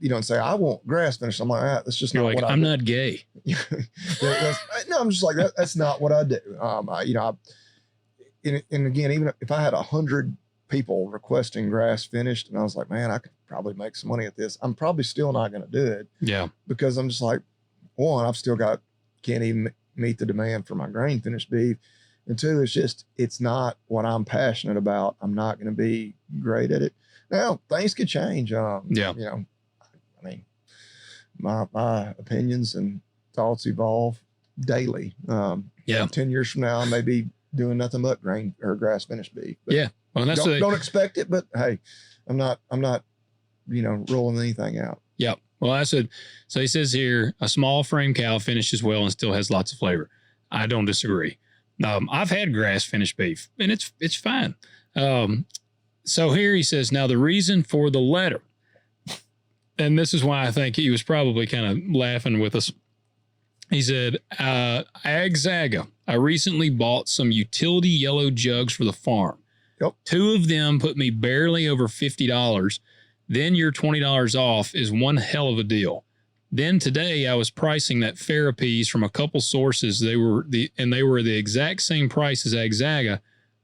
and say, I want grass finish. I'm like, that's just not what I do. I'm not gay. No, I'm just like, that's not what I do. And again, even if I had 100 people requesting grass finished and I was like, man, I could probably make some money at this, I'm probably still not going to do it. Yeah. Because I'm just like, one, I've still can't even meet the demand for my grain finished beef. And two, it's not what I'm passionate about. I'm not going to be great at it. Now, things could change. I mean, my opinions and thoughts evolve daily. 10 years from now, I may be doing nothing but grain or grass finished beef. Yeah. Well, don't expect it, but hey, I'm not, ruling anything out. Yeah. Well, so he says here, a small frame cow finishes well and still has lots of flavor. I don't disagree. I've had grass finished beef and it's fine. So here he says, now the reason for the letter, and this is why I think he was probably kind of laughing with us. He said, Ag Zaga, I recently bought some utility yellow jugs for the farm. Yep. 2 of them put me barely over $50. Then your $20 off is one hell of a deal. Then today I was pricing that Ferropiece from a couple sources. They were the exact same price as Agzaga,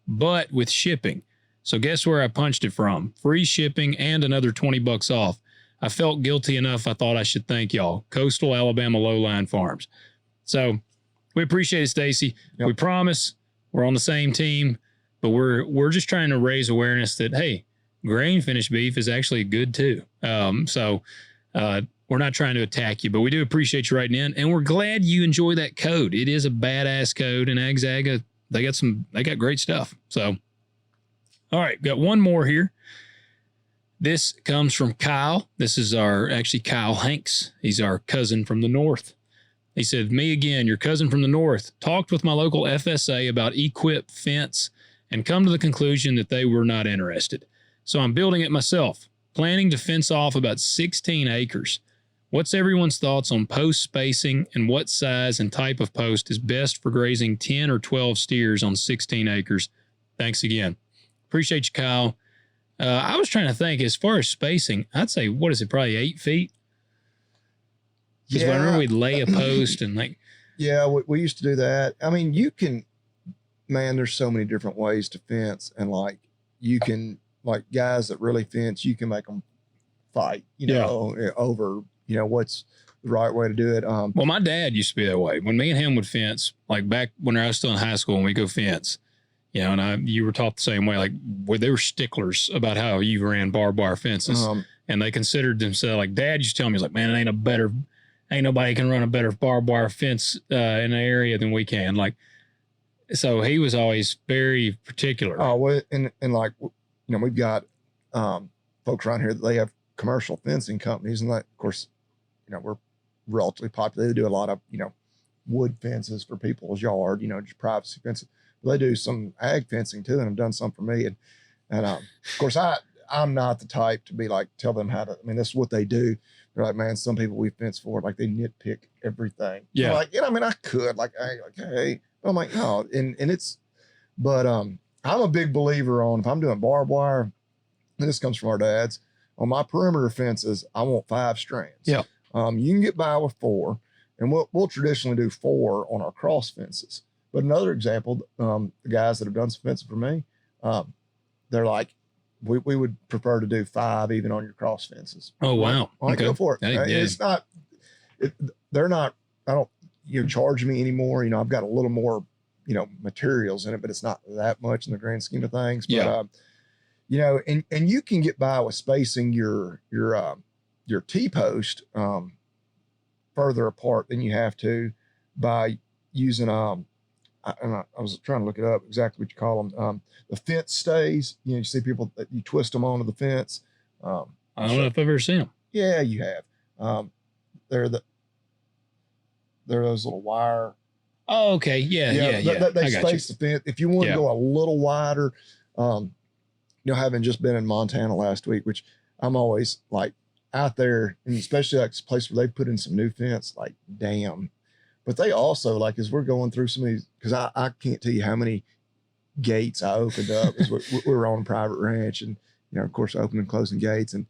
but with shipping. So guess where I punched it from? Free shipping and another $20 off. I felt guilty enough. I thought I should thank y'all. Coastal Alabama Lowline Farms. So we appreciate it, Stacy. Yep. We promise we're on the same team, but we're just trying to raise awareness that, hey, grain finished beef is actually good too. We're not trying to attack you, but we do appreciate you writing in, and we're glad you enjoy that code. It is a badass code, and Agzaga, they got great stuff. So, all right, got one more here. This comes from Kyle. This is Kyle Hanks. He's our cousin from the north. He said, me again, your cousin from the north, talked with my local FSA about equip fence and come to the conclusion that they were not interested. So I'm building it myself, planning to fence off about 16 acres. What's everyone's thoughts on post spacing and what size and type of post is best for grazing 10 or 12 steers on 16 acres? Thanks again. Appreciate you, Kyle. I was trying to think, as far as spacing, I'd say, what is it, probably 8 feet? Because I remember we'd lay a post and like. Yeah, we used to do that. I mean, there's so many different ways to fence, and like you can, like guys that really fence, you can make them fight, over, what's the right way to do it. Well, my dad used to be that way. When me and him would fence, like back when I was still in high school and we go fence, and you were taught the same way, like they were sticklers about how you ran barbed wire fences. And they considered themselves, like Dad used to tell me, he's like, man, ain't nobody can run a better barbed wire fence in an area than we can. Like, so he was always very particular. Oh, well, and like, we've got folks around here that they have commercial fencing companies, and like, of course, we're relatively popular. They do a lot of, wood fences for people's yard, just privacy fences. But they do some ag fencing too, and have done some for me. And of course, I'm not the type to be like, tell them how to, I mean, this is what they do. They're like, man, some people we fence for, like they nitpick everything. Yeah. I'm like, I mean, I could, hey, but I'm like, no. But I'm a big believer on, if I'm doing barbed wire, and this comes from our dads, on my perimeter fences, I want 5 strands. Yeah. You can get by with 4, and we'll traditionally do 4 on our cross fences. But another example, the guys that have done some fencing for me, they're like, we would prefer to do 5 even on your cross fences. Oh, wow. Okay. Go for it. Hey, it's not, they're not, I don't, charge me anymore. I've got a little more, materials in it, but it's not that much in the grand scheme of things. But, and you can get by with spacing your T-post further apart than you have to by using, I was trying to look it up exactly what you call them. The fence stays, you see people that you twist them onto the fence. I don't know if I've ever seen them. Yeah, you have. They're those little wire. Oh, okay. Yeah. They space the fence. If you want to go a little wider, having just been in Montana last week, which I'm always like out there, and especially like this place where they put in some new fence, like damn. But they also, like, as we're going through some of these, because I can't tell you how many gates I opened up as we were on a private ranch, and of course opening and closing gates, and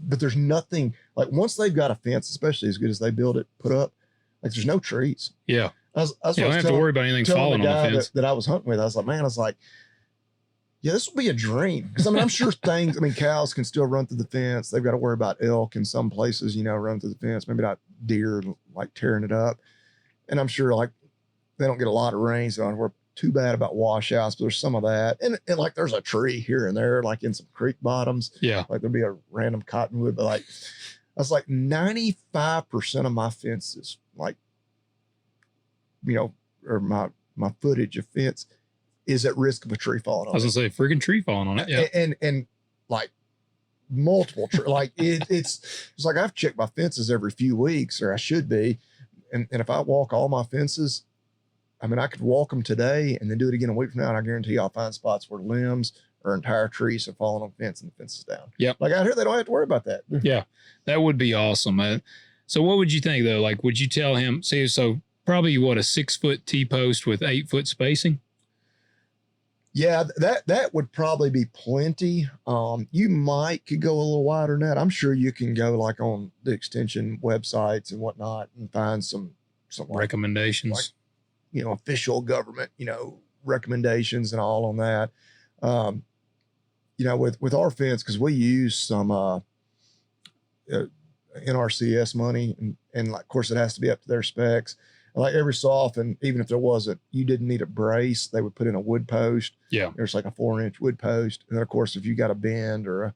but there's nothing like, once they've got a fence, especially as good as they build it, put up, like there's no trees. Yeah. I don't have to worry about anything falling on the fence. That I was hunting with, I was like, yeah, this will be a dream. Because I'm sure cows can still run through the fence. They've got to worry about elk in some places, run through the fence, maybe not deer, like tearing it up. And I'm sure like they don't get a lot of rain, so we're too bad about washouts, but there's some of that. And like there's a tree here and there, like in some creek bottoms. Yeah. Like there'll be a random cottonwood, but like, I was like 95% of my fences, like, or my footage of fence is at risk of a tree falling on it. I was gonna say, freaking tree falling on it. Yeah. And like multiple like it's like I've checked my fences every few weeks, or I should be. And if I walk all my fences, I could walk them today and then do it again a week from now, and I guarantee you I'll find spots where limbs or entire trees have fallen on the fence and the fence is down. Yeah. Like out here, they don't have to worry about that. Yeah. That would be awesome. So what would you think though? Like, would you tell him, so probably what, a 6-foot T-post with 8-foot spacing. Yeah, that would probably be plenty. You could go a little wider than that. I'm sure you can go like on the extension websites and whatnot and find some Recommendations. Official government, recommendations and all on that. With our fence, because we use some NRCS money, and like, of course, it has to be up to their specs. And like every so often, even if you didn't need a brace, they would put in a wood post. Yeah. There's like a 4-inch wood post. And then, of course, if you got a bend or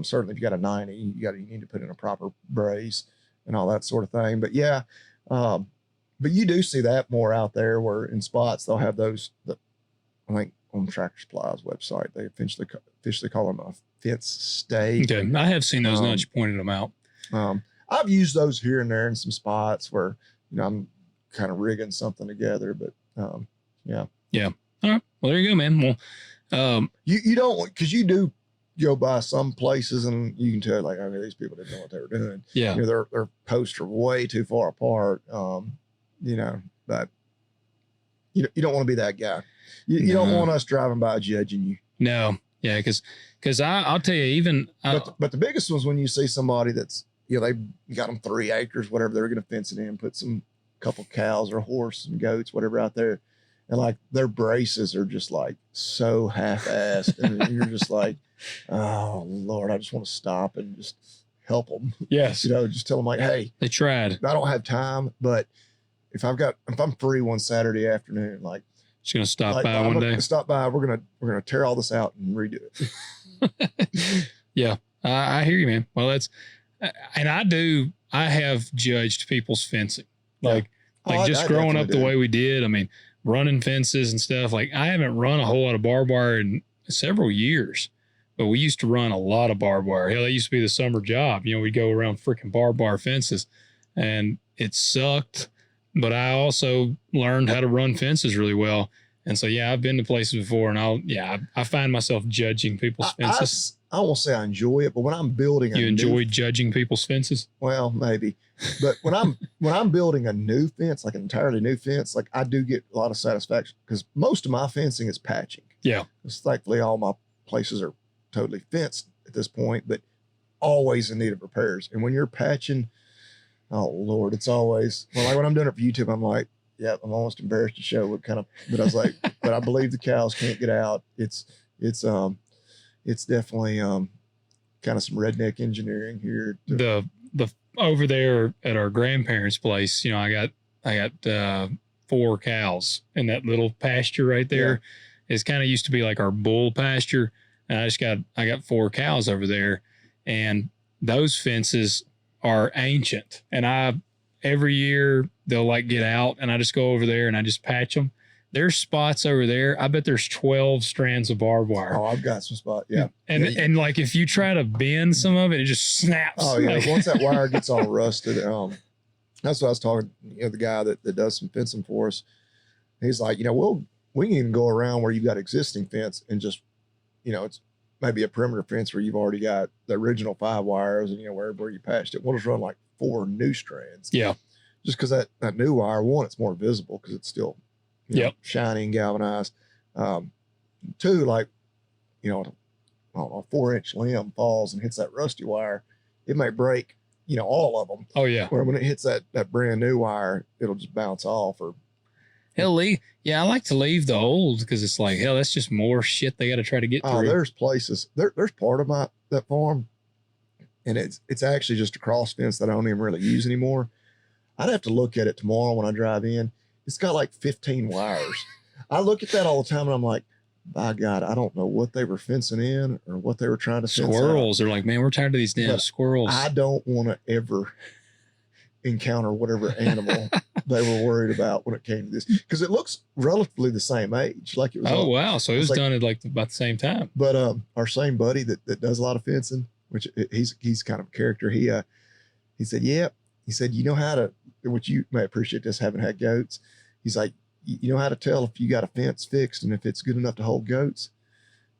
certainly if you got a 90, you need to put in a proper brace and all that sort of thing. But yeah, but you do see that more out there where in spots they'll have those, I think on Tractor Supply's website, they officially call them a fence stake. Okay. I have seen those now that you pointed them out. I've used those here and there in some spots where, I'm kind of rigging something together, but yeah. All right. Well, there you go, man. Well, you don't, because you do go by some places and you can tell like, okay, these people didn't know what they were doing. Yeah. Their posts are way too far apart. But you don't want to be that guy. You don't want us driving by judging you. No. Yeah. Cause I'll tell you, even, but the biggest one's when you see somebody that's, they got them 3 acres, whatever, they're going to fence it in, put some couple cows or a horse and goats, whatever out there. And like their braces are just like so half-assed. And you're just like, oh Lord, I just want to stop and just help them. Yes. Just tell them like, hey, they tried. I don't have time, but if I'm free one Saturday afternoon, like just going to stop by one day. Stop by. We're going to tear all this out and redo it. Yeah. I hear you, man. Well, I have judged people's fencing. Like just growing up the way we did. I mean, running fences and stuff. Like I haven't run a whole lot of barbed wire in several years, but we used to run a lot of barbed wire. Hell, that used to be the summer job. We'd go around freaking barbed wire fences and it sucked, but I also learned how to run fences really well. And so, yeah, I've been to places before and I find myself judging people's fences. I won't say I enjoy it, but when I'm building judging people's fences? Well, maybe. But when I'm building a new fence, like an entirely new fence, like I do get a lot of satisfaction because most of my fencing is patching. Yeah. Because thankfully all my places are totally fenced at this point, but always in need of repairs. And when you're patching, oh Lord, it's always, well, like when I'm doing it for YouTube, I'm like, yeah, I'm almost embarrassed to show what kind of, but I was like, but I believe the cows can't get out. It's definitely kind of some redneck engineering here. The over there at our grandparents' place, I got 4 cows in that little pasture right there. Yeah. It's kind of used to be like our bull pasture, and I got 4 cows over there, and those fences are ancient. And every year they'll like get out, and I just go over there and I just patch them. There's spots over there. I bet there's 12 strands of barbed wire. Oh, I've got some spots. Yeah. And like if you try to bend some of it, it just snaps. Oh yeah. Once that wire gets all rusted, that's what I was talking, the guy that does some fencing for us. He's like, we can even go around where you've got existing fence and just, it's maybe a perimeter fence where you've already got the original 5 wires and, where you patched it. We'll just run like 4 new strands. Yeah. Just because that new wire, one, it's more visible because it's still, shiny and galvanized. 2, like, I don't know, a 4-inch limb falls and hits that rusty wire, it may break, all of them. Oh yeah. Where when it hits that brand new wire, it'll just bounce off. Or hell, I like to leave the old because it's like, hell, that's just more shit they got to try to get through. There's places. There's part of that farm, and it's actually just a cross fence that I don't even really use anymore. I'd have to look at it tomorrow when I drive in. It's got like 15 wires. I look at that all the time and I'm like, by God, I don't know what they were fencing in or what they were trying to fence Squirrels. out. They're like, man, we're tired of these damn squirrels. I don't want to ever encounter whatever animal they were worried about when it came to this, because it looks relatively the same age. Like it was. Oh, wow. So it was done at like about the same time. But our same buddy that does a lot of fencing, which he's kind of a character. He said, yeah. He said, how to, which you may appreciate this, having had goats. He's like, you know how to tell if you got a fence fixed and if it's good enough to hold goats?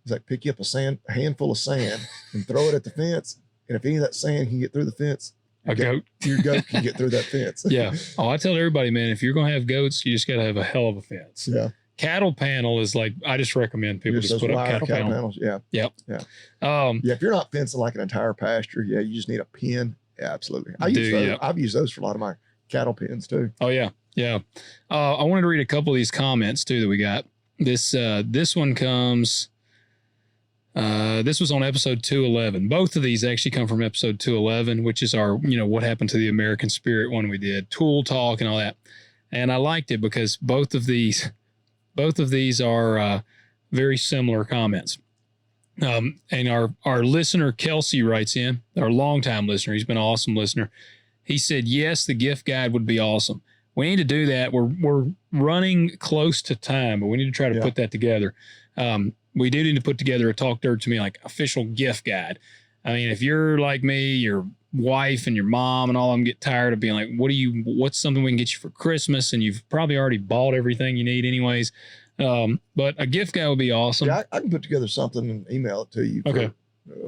He's like, pick you up a handful of sand and throw it at the fence. And if any of that sand can get through the fence, A goat. Your goat can get through that fence. Yeah. Oh, I tell everybody, man, if you're going to have goats, you just got to have a hell of a fence. Yeah. Cattle panel is like, I just recommend people just put up cattle panels. Yeah. Yep. Yeah. Yeah. If you're not fencing like an entire pasture, yeah, you just need a pen. Yeah, absolutely. I've used those for a lot of my cattle pens too. Oh yeah. Yeah. I wanted to read a couple of these comments too that we got. This one comes, this was on episode 211. Both of these actually come from episode 211, which is our, what happened to the American Spirit one we did, tool talk and all that. And I liked it because both of these are very similar comments. And our listener, Kelsey, writes in, our longtime listener. He's been an awesome listener. He said, yes, the gift guide would be awesome. We need to do that. We're running close to time, but we need to try to put that together. We do need to put together a Talk Dirt to Me, like official gift guide. I mean, if you're like me, your wife and your mom and all of them get tired of being like, what's something we can get you for Christmas? And you've probably already bought everything you need anyways. But a gift guide would be awesome. Yeah, I can put together something and email it to you. Okay.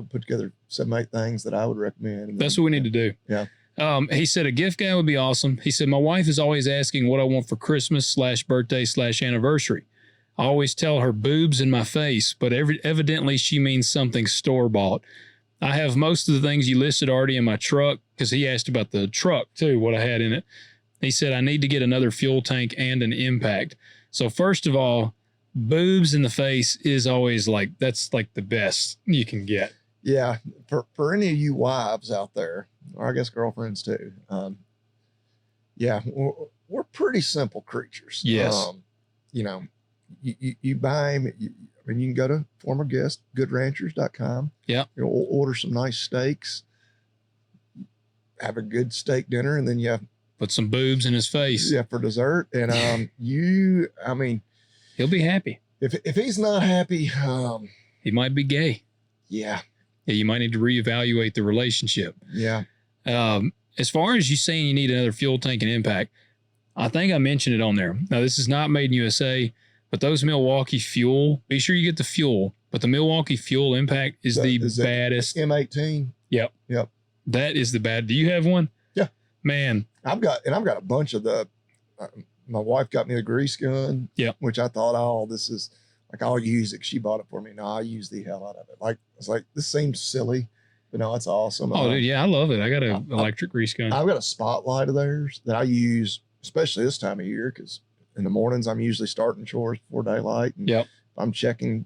Put together 7-8 things that I would recommend. That's what we need to do. Yeah. He said a gift guide would be awesome. He said, my wife is always asking what I want for Christmas /birthday /anniversary. I always tell her boobs in my face, but evidently she means something store-bought. I have most of the things you listed already in my truck, because he asked about the truck too, what I had in it. He said, I need to get another fuel tank and an impact. So first of all, boobs in the face is always that's like the best you can get. Yeah. For any of you wives out there, or I guess girlfriends too. We're pretty simple creatures. Yes. You buy them. You can go to former guest, goodranchers.com. Yeah. Order some nice steaks, have a good steak dinner, and then put some boobs in his face. Yeah, for dessert. And he'll be happy. If he's not happy, he might be gay. Yeah. Yeah, you might need to reevaluate the relationship. Yeah. As far as you saying you need another fuel tank and impact, I think I mentioned it on there. Now, this is not made in USA, but those Milwaukee fuel, be sure you get the fuel, but the Milwaukee fuel impact is the baddest. M18. Yep. That is the bad. Do you have one? Yeah. Man. I've got a bunch of my wife got me a grease gun. Yeah. Which I thought, this is like, I'll use it. She bought it for me. No, I use the hell out of it. It's like, this seems silly, but no, it's awesome. Oh, dude. Yeah. I love it. I got an electric grease gun. I've got a spotlight of theirs that I use, especially this time of year, because in the mornings I'm usually starting chores before daylight. And yep. I'm checking,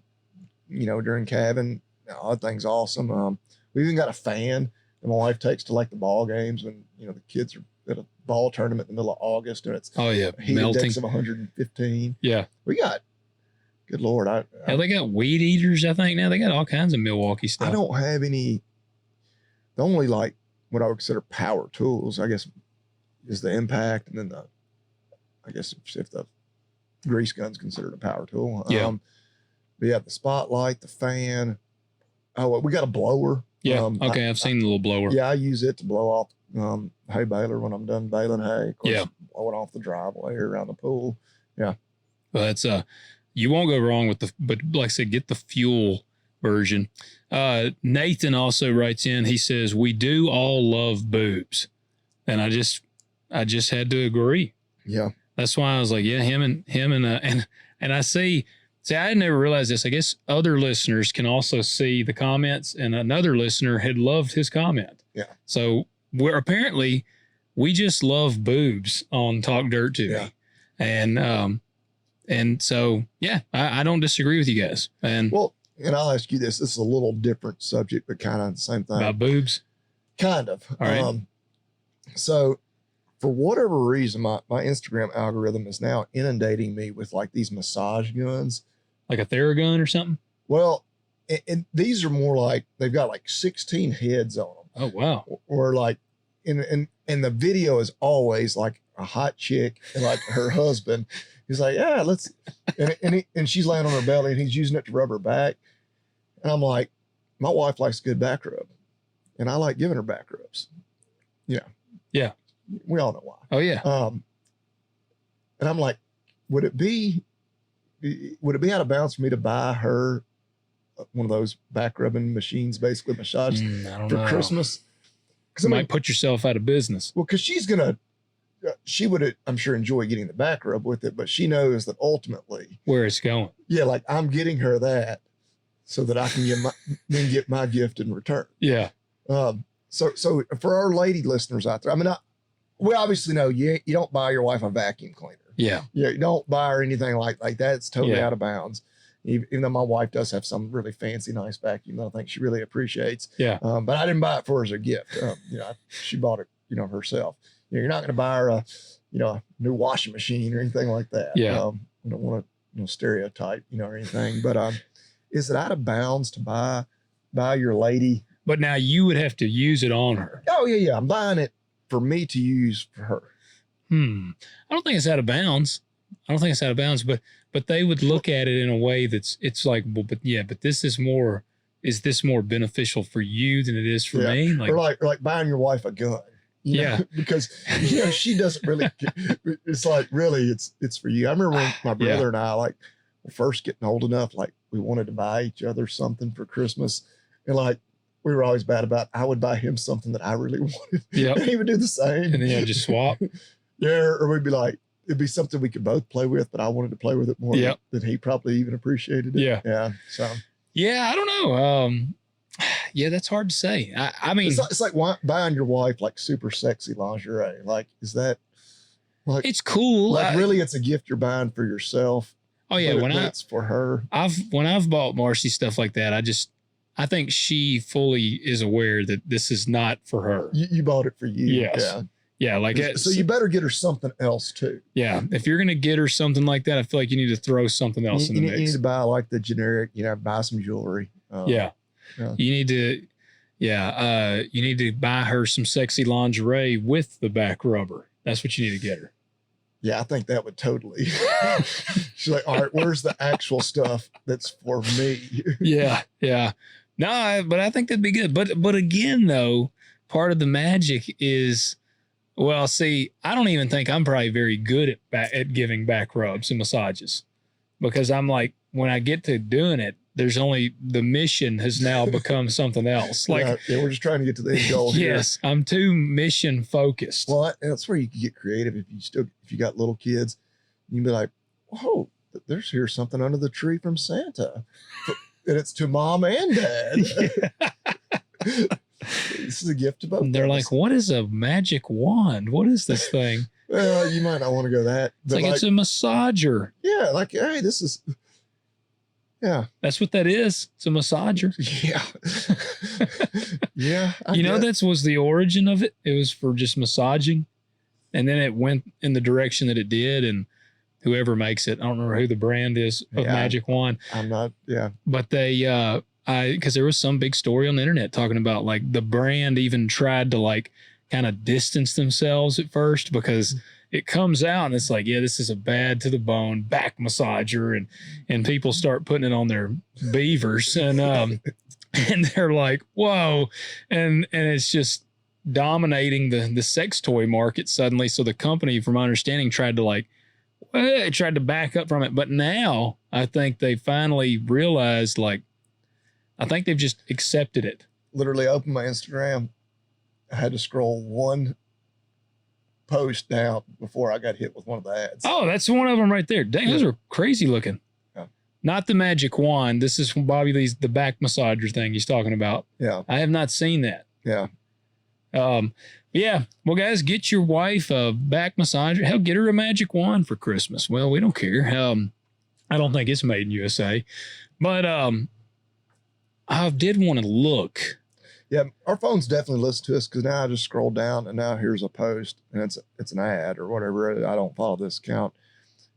during calving. That thing's awesome. We even got a fan that my wife takes to like the ball games when, the kids are at a ball tournament in the middle of August and it's heat index of 115. Yeah. We got, good Lord. They got weed eaters, I think now. They got all kinds of Milwaukee stuff. I don't have any, the only what I would consider power tools, I guess, is the impact, and then I guess if the grease gun's considered a power tool. Yeah. But yeah, the spotlight, the fan. Oh, we got a blower. Yeah. Okay. I've seen the little blower. Yeah. I use it to blow off hay baler when I'm done baling hay. Of course, blow it off the driveway or around the pool. Yeah. Well, that's you won't go wrong with but like I said, get the fuel version. Nathan also writes in, he says, we do all love boobs. And I just had to agree. Yeah. That's why I was like, yeah, him and I see, I had never realized this. I guess other listeners can also see the comments, and another listener had loved his comment. Yeah. So we just love boobs on Talk Dirt to Me. And so, yeah, I don't disagree with you guys. And I'll ask you this. This is a little different subject, but kind of the same thing. About boobs? Kind of. All right. So for whatever reason, my Instagram algorithm is now inundating me with like these massage guns. Like a Theragun or something? Well, and these are more like, they've got like 16 heads on them. Oh, wow. Or like, and the video is always like a hot chick and like her husband. He's like, yeah, let's, and she's laying on her belly and he's using it to rub her back. And I'm like, my wife likes a good back rub and I like giving her back rubs. Yeah. Yeah. We all know why. Oh yeah. And I'm like, would it be out of bounds for me to buy her one of those back rubbing machines, basically massage for Christmas? You might put yourself out of business. Well, because she would, I'm sure, enjoy getting the back rub with it, but she knows that ultimately where it's going. Yeah, like I'm getting her that so that I can get my gift in return. Yeah. So for our lady listeners out there, I mean, we obviously know you don't buy your wife a vacuum cleaner. Yeah. Yeah, you don't buy her anything like that. It's totally out of bounds. Even though my wife does have some really fancy, nice vacuum that I think she really appreciates. Yeah. But I didn't buy it for her as a gift. She bought it, herself. You're not going to buy her a new washing machine or anything like that. Yeah. I don't want to stereotype, or anything. But is it out of bounds to buy your lady? But now you would have to use it on her. Oh yeah. I'm buying it for me to use for her. I don't think it's out of bounds. But they would look at it in a way it's like, well, but this is more. Is this more beneficial for you than it is for me? Or like buying your wife a gun. Because she doesn't really. It's like really, it's for you. I remember when my brother and I were first getting old enough, we wanted to buy each other something for Christmas, and we were always bad about. I would buy him something that I really wanted, and he would do the same, and then just swap. Or we'd be it'd be something we could both play with, but I wanted to play with it more than he probably even appreciated it. Yeah. So. Yeah, I don't know. That's hard to say. I mean, it's like buying your wife super sexy lingerie. Is that it's cool. Really, it's a gift you're buying for yourself. Oh yeah, it's for her. When I've bought Marcy stuff like that, I think she fully is aware that this is not for her. You bought it for you. Yes. Yeah. So you better get her something else too. Yeah. If you're going to get her something like that, I feel like you need to throw something else in the mix. You need to buy the generic, buy some jewelry. You need to, you need to buy her some sexy lingerie with the back rubber. That's what you need to get her. Yeah, I think that would totally. She's like, all right, where's the actual stuff that's for me? Yeah. No, but I think that'd be good. But again, though, part of the magic is, well, see, I don't even think I'm probably very good at giving back rubs and massages, because I'm when I get to doing it, there's only the mission has now become something else. We're just trying to get to the end goal here. Yes, I'm too mission focused. Well, that's where you can get creative. If you got little kids, you can be like, "Whoa, here's something under the tree from Santa," and it's to mom and dad. This is a gift to both. And they're like, "What is a magic wand? What is this thing?" Well, you might not want to go that. It's it's a massager. Yeah, hey, this is. Yeah. That's what that is. It's a massager. Yeah. Yeah. That was the origin of it. It was for just massaging. And then it went in the direction that it did. And whoever makes it, I don't remember who the brand is of Magic Wand. I'm not, But they, because there was some big story on the internet talking about the brand even tried to kind of distance themselves at first, because it comes out and it's this is a bad to the bone back massager, and people start putting it on their beavers, and and they're like, whoa, and it's just dominating the sex toy market suddenly. So the company, from my understanding, tried to back up from it, but now I think they finally realized I think they've just accepted it. Literally opened my Instagram. I had to scroll one post down before I got hit with one of the ads. Oh, that's one of them right there. Dang, those are crazy looking. Yeah. Not the magic wand. This is from Bobby Lee's, the back massager thing he's talking about. Yeah. I have not seen that. Yeah. Yeah. Well, guys, get your wife a back massager. Hell, get her a magic wand for Christmas. Well, we don't care. I don't think it's made in USA, but I did want to look. Yeah, our phones definitely listen to us, because now I just scroll down and now here's a post and it's an ad or whatever. I don't follow this account.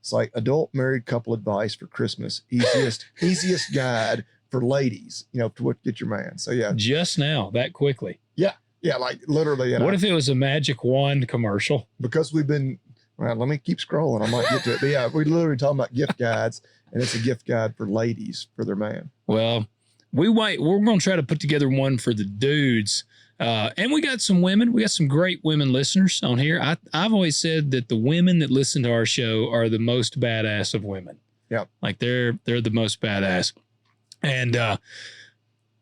It's adult married couple advice for Christmas. Easiest guide for ladies, to what get your man. So yeah. Just now, that quickly. Yeah. Yeah. Literally. What if it was a magic wand commercial? Because we've been, well, let me keep scrolling. I might get to it. But yeah, we're literally talking about gift guides, and it's a gift guide for ladies for their man. Well, we're going to try to put together one for the dudes. And we got some women. We got some great women listeners on here. I've always said that the women that listen to our show are the most badass of women. Yeah. They're the most badass. And, all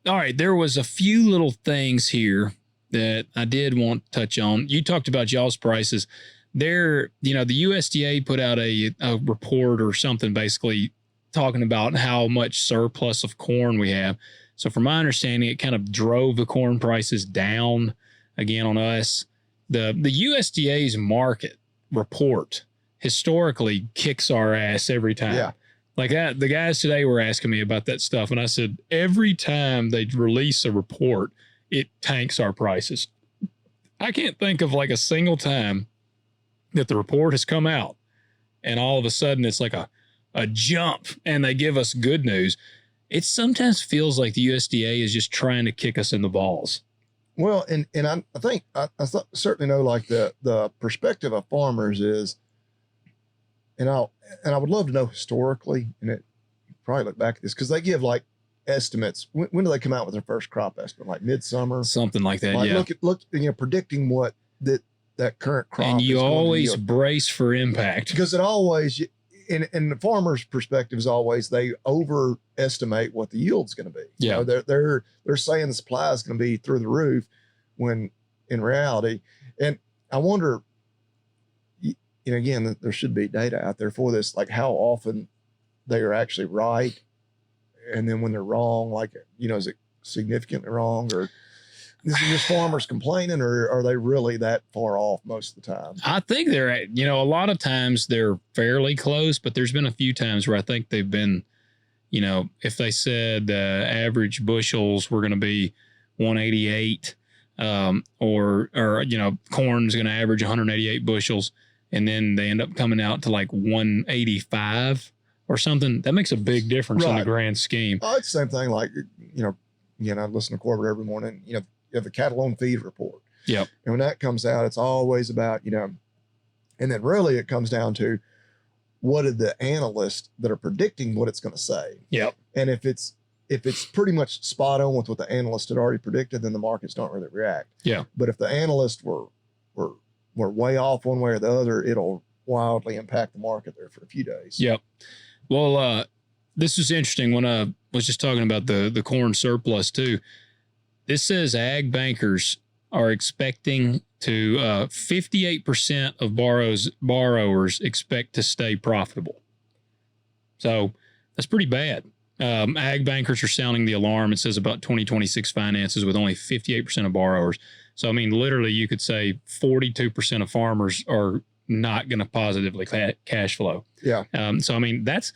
right, there was a few little things here that I did want to touch on. You talked about y'all's prices. There, the USDA put out a report or something basically talking about how much surplus of corn we have. So from my understanding, it kind of drove the corn prices down again on us. The USDA's market report historically kicks our ass every time. Yeah. Like that, the guys today were asking me about that stuff, and I said every time they release a report, it tanks our prices. I can't think of like a single time that the report has come out and all of a sudden it's like a jump and they give us good news. It sometimes feels like the USDA is just trying to kick us in the balls. Well, and I think I certainly know like the perspective of farmers is, and I would love to know historically, and it probably look back at this because they give like estimates. When do they come out with their first crop estimate? Like midsummer, something like that. Like yeah. Look, predicting what that current crop. And you is always brace for impact because it always, in the farmer's perspective is always they overestimate what the yield's going to be. Yeah, they're saying the supply is going to be through the roof, when in reality, and I wonder. Again, there should be data out there for this, like how often they are actually right. And then when they're wrong, like, is it significantly wrong, or is it just farmers complaining, or are they really that far off most of the time? I think they're, a lot of times they're fairly close, but there's been a few times where I think they've been, if they said average bushels were going to be 188, or corn's going to average 188 bushels. And then they end up coming out to like 185 or something. That makes a big difference in the grand scheme. Oh, it's the same thing. Like, I listen to Corbett every morning, you have the cattle on feed report. Yep. And when that comes out, it's always about, and then really it comes down to what are the analysts that are predicting what it's going to say. Yep. And if it's pretty much spot on with what the analyst had already predicted, then the markets don't really react. Yeah. But if the analysts were way off one way or the other, it'll wildly impact the market there for a few days. Yep. Well, this is interesting. When I was just talking about the corn surplus too, this says ag bankers are expecting to 58% of borrowers expect to stay profitable. So that's pretty bad. Ag bankers are sounding the alarm. It says about 2026 finances with only 58% of borrowers. So, I mean, literally you could say 42% of farmers are not going to positively cash flow. Yeah. So, I mean, that's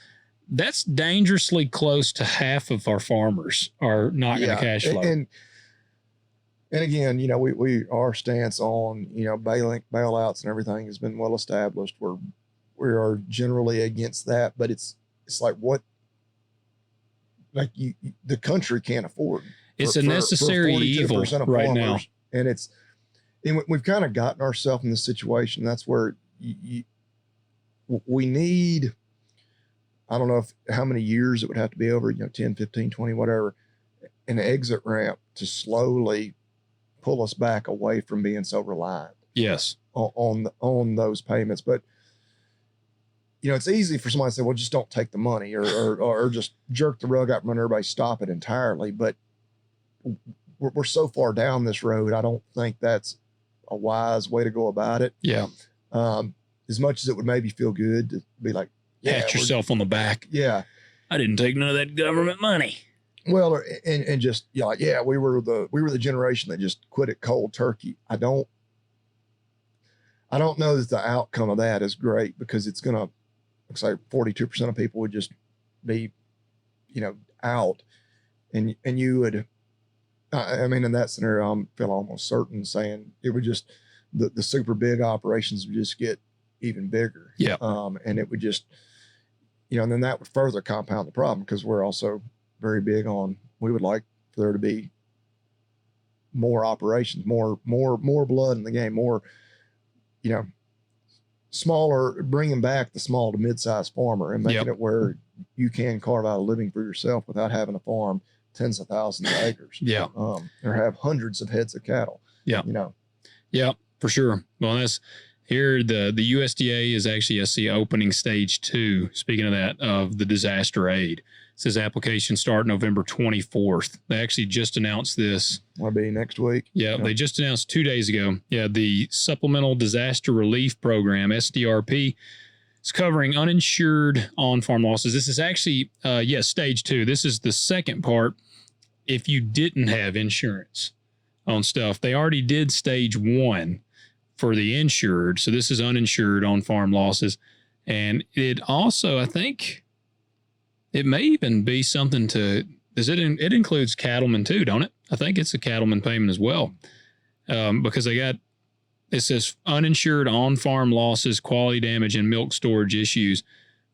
dangerously close to half of our farmers are not going to cash flow. And again, we our stance on, bailouts and everything has been well established. We are generally against that, but it's like what, like the country can't afford. It's a necessary evil right now. And we've kind of gotten ourselves in this situation. That's where we need, I don't know how many years it would have to be over, 10, 15, 20, whatever, an exit ramp to slowly pull us back away from being so reliant. Yes. On those payments. But, it's easy for somebody to say, well, just don't take the money or just jerk the rug out from under everybody, stop it entirely. But we're so far down this road, I don't think that's a wise way to go about it. Yeah. As much as it would maybe feel good to be like, pat yourself on the back. Yeah. I didn't take none of that government money. Well, and just, we were the generation that just quit it cold turkey. I don't know that the outcome of that is great, because it's going to, looks like 42% of people would just be, out, and you would, I mean, in that scenario, I'm feel almost certain saying it would just, the super big operations would just get even bigger. Yeah. And it would just, and then that would further compound the problem, because we're also very big on, we would like for there to be more operations, more blood in the game, more, smaller, bringing back the small to mid-sized farmer and making it where you can carve out a living for yourself without having to farm tens of thousands of acres. Yeah. Or have hundreds of heads of cattle. Yeah. Yeah, for sure. Well, that's here. The USDA is actually, I see, opening stage 2, speaking of that, of the disaster aid. says application start November 24th. They actually just announced this. Will be next week? Yeah, they just announced 2 days ago. Yeah, the Supplemental Disaster Relief Program, SDRP, is covering uninsured on-farm losses. This is actually, stage 2. This is the second part if you didn't have insurance on stuff. They already did stage 1 for the insured, so this is uninsured on-farm losses. And it also, I think, it may even be something to, it includes cattlemen too, don't it? I think it's a cattleman payment as well. Because it says uninsured on-farm losses, quality damage, and milk storage issues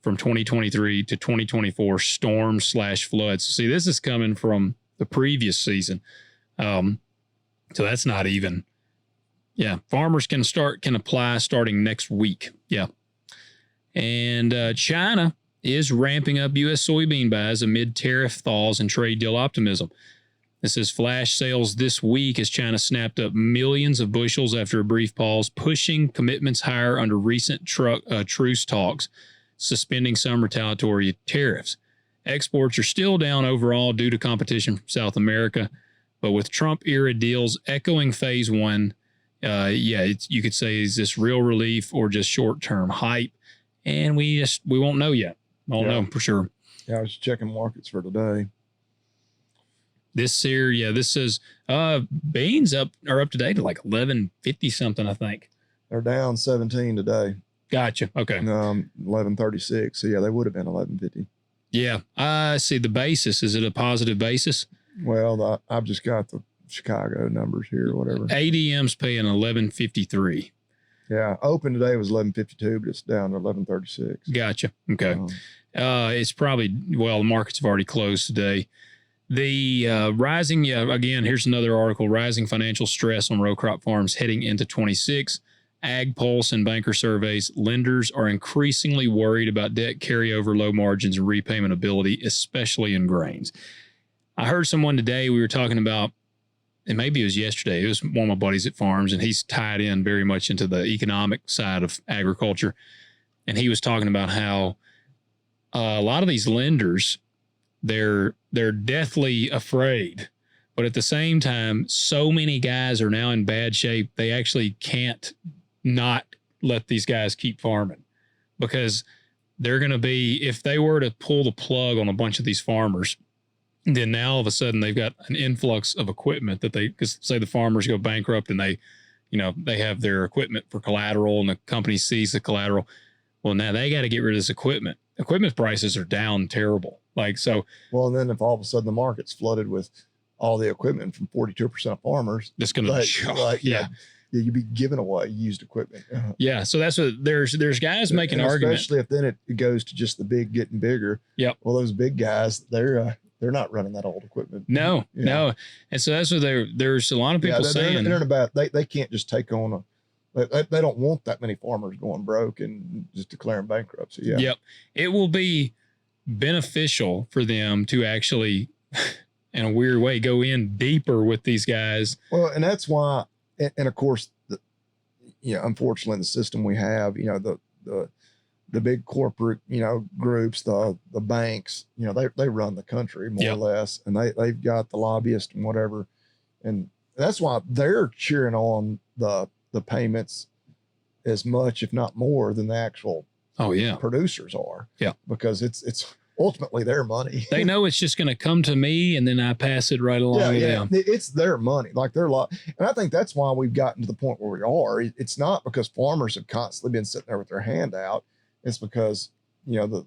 from 2023 to 2024 storms/floods. See, this is coming from the previous season. So that's not even, farmers can apply starting next week. Yeah. And China is ramping up U.S. soybean buys amid tariff thaws and trade deal optimism. This is flash sales this week as China snapped up millions of bushels after a brief pause, pushing commitments higher under recent truce talks, suspending some retaliatory tariffs. Exports are still down overall due to competition from South America, but with Trump-era deals echoing phase 1, you could say, is this real relief or just short-term hype? And we won't know yet. Won't know for sure. Yeah, I was checking markets for today. This here, this says beans are up to date to like 11.50 something, I think. They're down 17 today. Gotcha. Okay. 11.36. So yeah, they would have been 11.50. Yeah, I see the basis. Is it a positive basis? Well, I've just got the Chicago numbers here or whatever. ADM's paying 11.53. Yeah, open today was 11.52, but it's down to 11.36. Gotcha. Okay. It's probably, the markets have already closed today. The rising, again, here's another article, rising financial stress on row crop farms heading into 26. Ag Pulse and banker surveys, lenders are increasingly worried about debt carryover, low margins, and repayment ability, especially in grains. I heard someone today, we were talking about, and maybe it was yesterday, it was one of my buddies at farms, and he's tied in very much into the economic side of agriculture. And he was talking about how a lot of these lenders, they're deathly afraid, but at the same time, so many guys are now in bad shape, they actually can't not let these guys keep farming, because they're going to be, if they were to pull the plug on a bunch of these farmers, then now all of a sudden they've got an influx of equipment that because say the farmers go bankrupt and they have their equipment for collateral and the company sees the collateral. Well, now they got to get rid of this equipment. Equipment prices are down terrible. Well, and then if all of a sudden the market's flooded with all the equipment from 42% of farmers, that's going to, you'd be giving away used equipment. Yeah. So that's what there's guys making arguments. Especially if then it goes to just the big getting bigger. Yep. Well, those big guys, they're not running that old equipment. No. And so that's what there's a lot of people saying. They can't just take on they don't want that many farmers going broke and just declaring bankruptcy. Yeah. Yep. It will be beneficial for them to actually, in a weird way, go in deeper with these guys. Well, and that's why, and of course, unfortunately, the system we have, the big corporate, groups, the banks, they run the country more or less, and they've got the lobbyists and whatever. And that's why they're cheering on the payments as much, if not more, than the actual producers are. Yeah. Because it's ultimately their money. They know it's just going to come to me and then I pass it right along to them. It's their money. Like their lot. And I think that's why we've gotten to the point where we are. It's not because farmers have constantly been sitting there with their hand out. It's because, the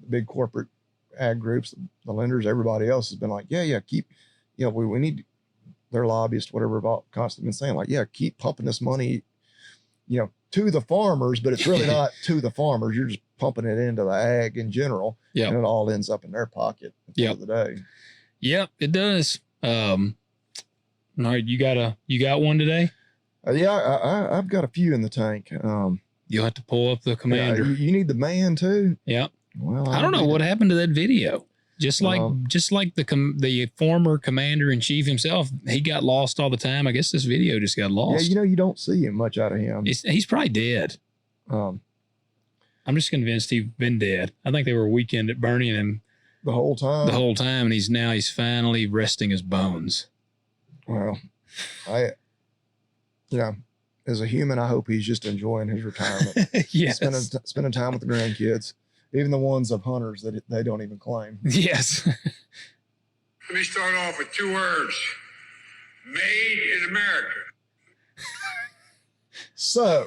big corporate ag groups, the lenders, everybody else has been like, keep, we need their lobbyists, whatever, have constantly been saying, like, keep pumping this money, to the farmers, but it's really not to the farmers. You're just pumping it into the ag in general. Yeah. And it all ends up in their pocket at the end of the day. Yep, it does. All right, you got one today? I've got a few in the tank. You'll have to pull up the commander. You need the man too. Yep. Well, I don't know what happened to that video. Just like the former commander in chief himself, he got lost all the time. I guess this video just got lost. Yeah, you don't see him much out of him. He's probably dead. I'm just convinced he's been dead. I think they were weekend at burning him the whole time. And he's finally resting his bones. Well, as a human, I hope he's just enjoying his retirement. Yes. Spending time with the grandkids, even the ones of hunters that they don't even claim. Yes. Let me start off with 2 words. Made in America. So,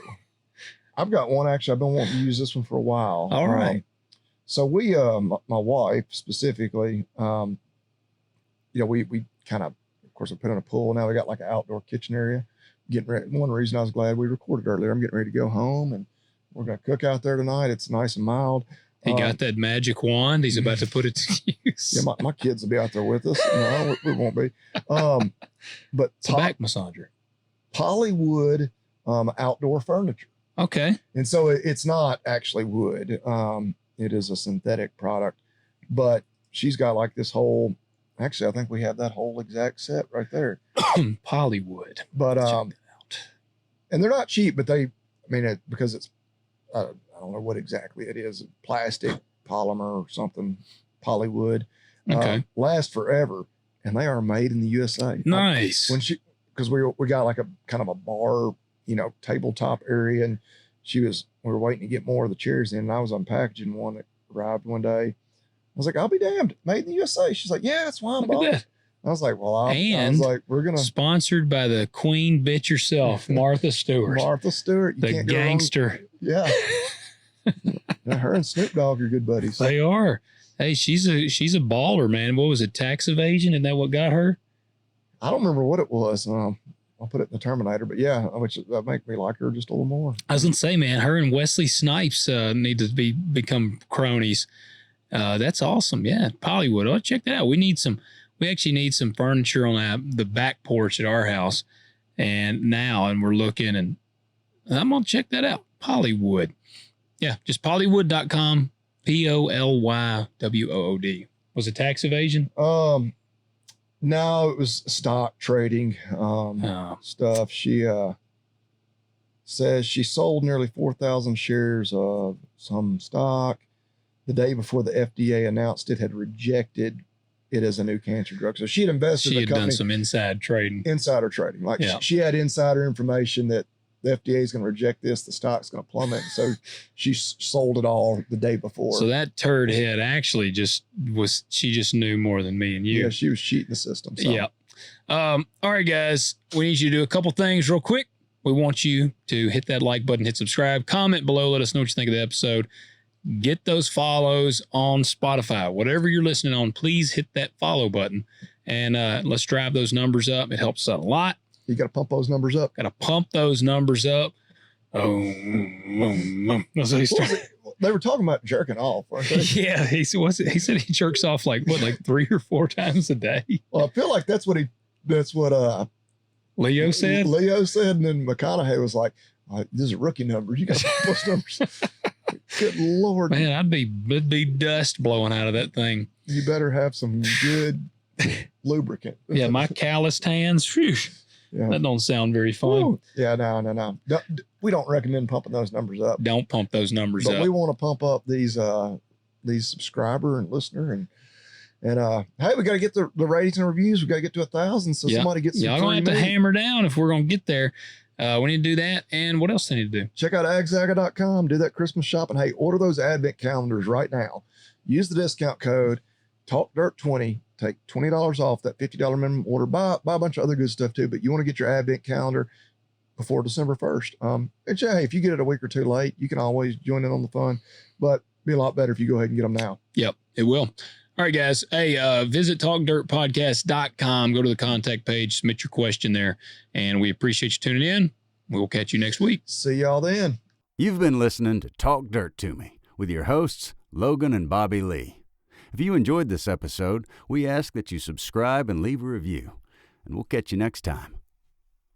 I've got one. Actually, I've been wanting to use this one for a while. All right. So we, my wife specifically, we kind of course, we put in a pool. Now we got like an outdoor kitchen area. Getting ready. One reason I was glad we recorded earlier. I'm getting ready to go home, and we're gonna cook out there tonight. It's nice and mild. He got that magic wand. He's about to put it to use. Yeah, my kids will be out there with us. No, we won't be. But it's a back massager. Polywood outdoor furniture. Okay. And so it's not actually wood. It is a synthetic product. But she's got like this whole. Actually, I think we have that whole exact set right there. Polywood. But and they're not cheap, but because it's I don't know what exactly it is, plastic, polymer or something, Polywood. Okay. Last forever, and they are made in the USA. Nice. Because we got like a kind of a bar, tabletop area, and we were waiting to get more of the chairs in, and I was unpackaging one that arrived one day. I was like, I'll be damned, made in the USA. She's like, yeah, that's why I'm bought it. I was like, well, I was like, we're gonna sponsored by the queen bitch herself, Martha Stewart. Martha Stewart, the gangster. Yeah. Her and Snoop Dogg are good buddies. They are. Hey, she's a baller, man. What was it? Tax evasion? Isn't that what got her? I don't remember what it was. I'll put it in the Terminator, but yeah, which that make me like her just a little more. I was gonna say, man, her and Wesley Snipes need to become cronies. That's awesome. Yeah, Polywood. Oh, check that out. We actually need some furniture on the back porch at our house, and we're looking, and I'm gonna check that out. Polywood. Yeah, just Polywood.com. Polywood. Was it tax evasion? No, it was stock trading stuff. She says she sold nearly 4,000 shares of some stock the day before the FDA announced it had rejected it as a new cancer drug. So she had invested. She had done some insider trading. Like she had insider information that the FDA is going to reject this. The stock's going to plummet. So she sold it all the day before. So that turd head actually she just knew more than me and you. Yeah, she was cheating the system. So. Yeah. All right, guys, we need you to do a couple things real quick. We want you to hit that like button, hit subscribe, comment below, let us know what you think of the episode. Get those follows on Spotify. Whatever you're listening on, please hit that follow button. And let's drive those numbers up. It helps out a lot. You got to pump those numbers up. Got to pump those numbers up. That's how he started. They were talking about jerking off, weren't they? Yeah, he said he jerks off like 3 or 4 times a day. Well, I feel like that's what Leo said. Leo said, and then McConaughey was like, "These are rookie numbers. You got to pump those numbers." Good Lord, man, it'd be dust blowing out of that thing. You better have some good lubricant. Yeah, my calloused hands. Phew, yeah. That don't sound very fun. Ooh. Yeah, no. We don't recommend pumping those numbers up. Don't pump those numbers up. But we want to pump up these subscriber and listener and hey, we got to get the ratings and reviews. We got to get to 1,000 so somebody gets some. Y'all gonna have to hammer down if we're gonna get there. We need to do that. And what else do we need to do? Check out agzaga.com. Do that Christmas shopping. Hey, order those advent calendars right now. Use the discount code TalkDirt20. Take $20 off that $50 minimum order. Buy a bunch of other good stuff too, but you want to get your advent calendar before December 1st. And hey, if you get it a week or two late, you can always join in on the fun, but it'd be a lot better if you go ahead and get them now. Yep, it will. All right, guys. Hey, visit talkdirtpodcast.com. Go to the contact page, submit your question there, and we appreciate you tuning in. We'll catch you next week. See y'all then. You've been listening to Talk Dirt to Me with your hosts, Logan and Bobby Lee. If you enjoyed this episode, we ask that you subscribe and leave a review, and we'll catch you next time.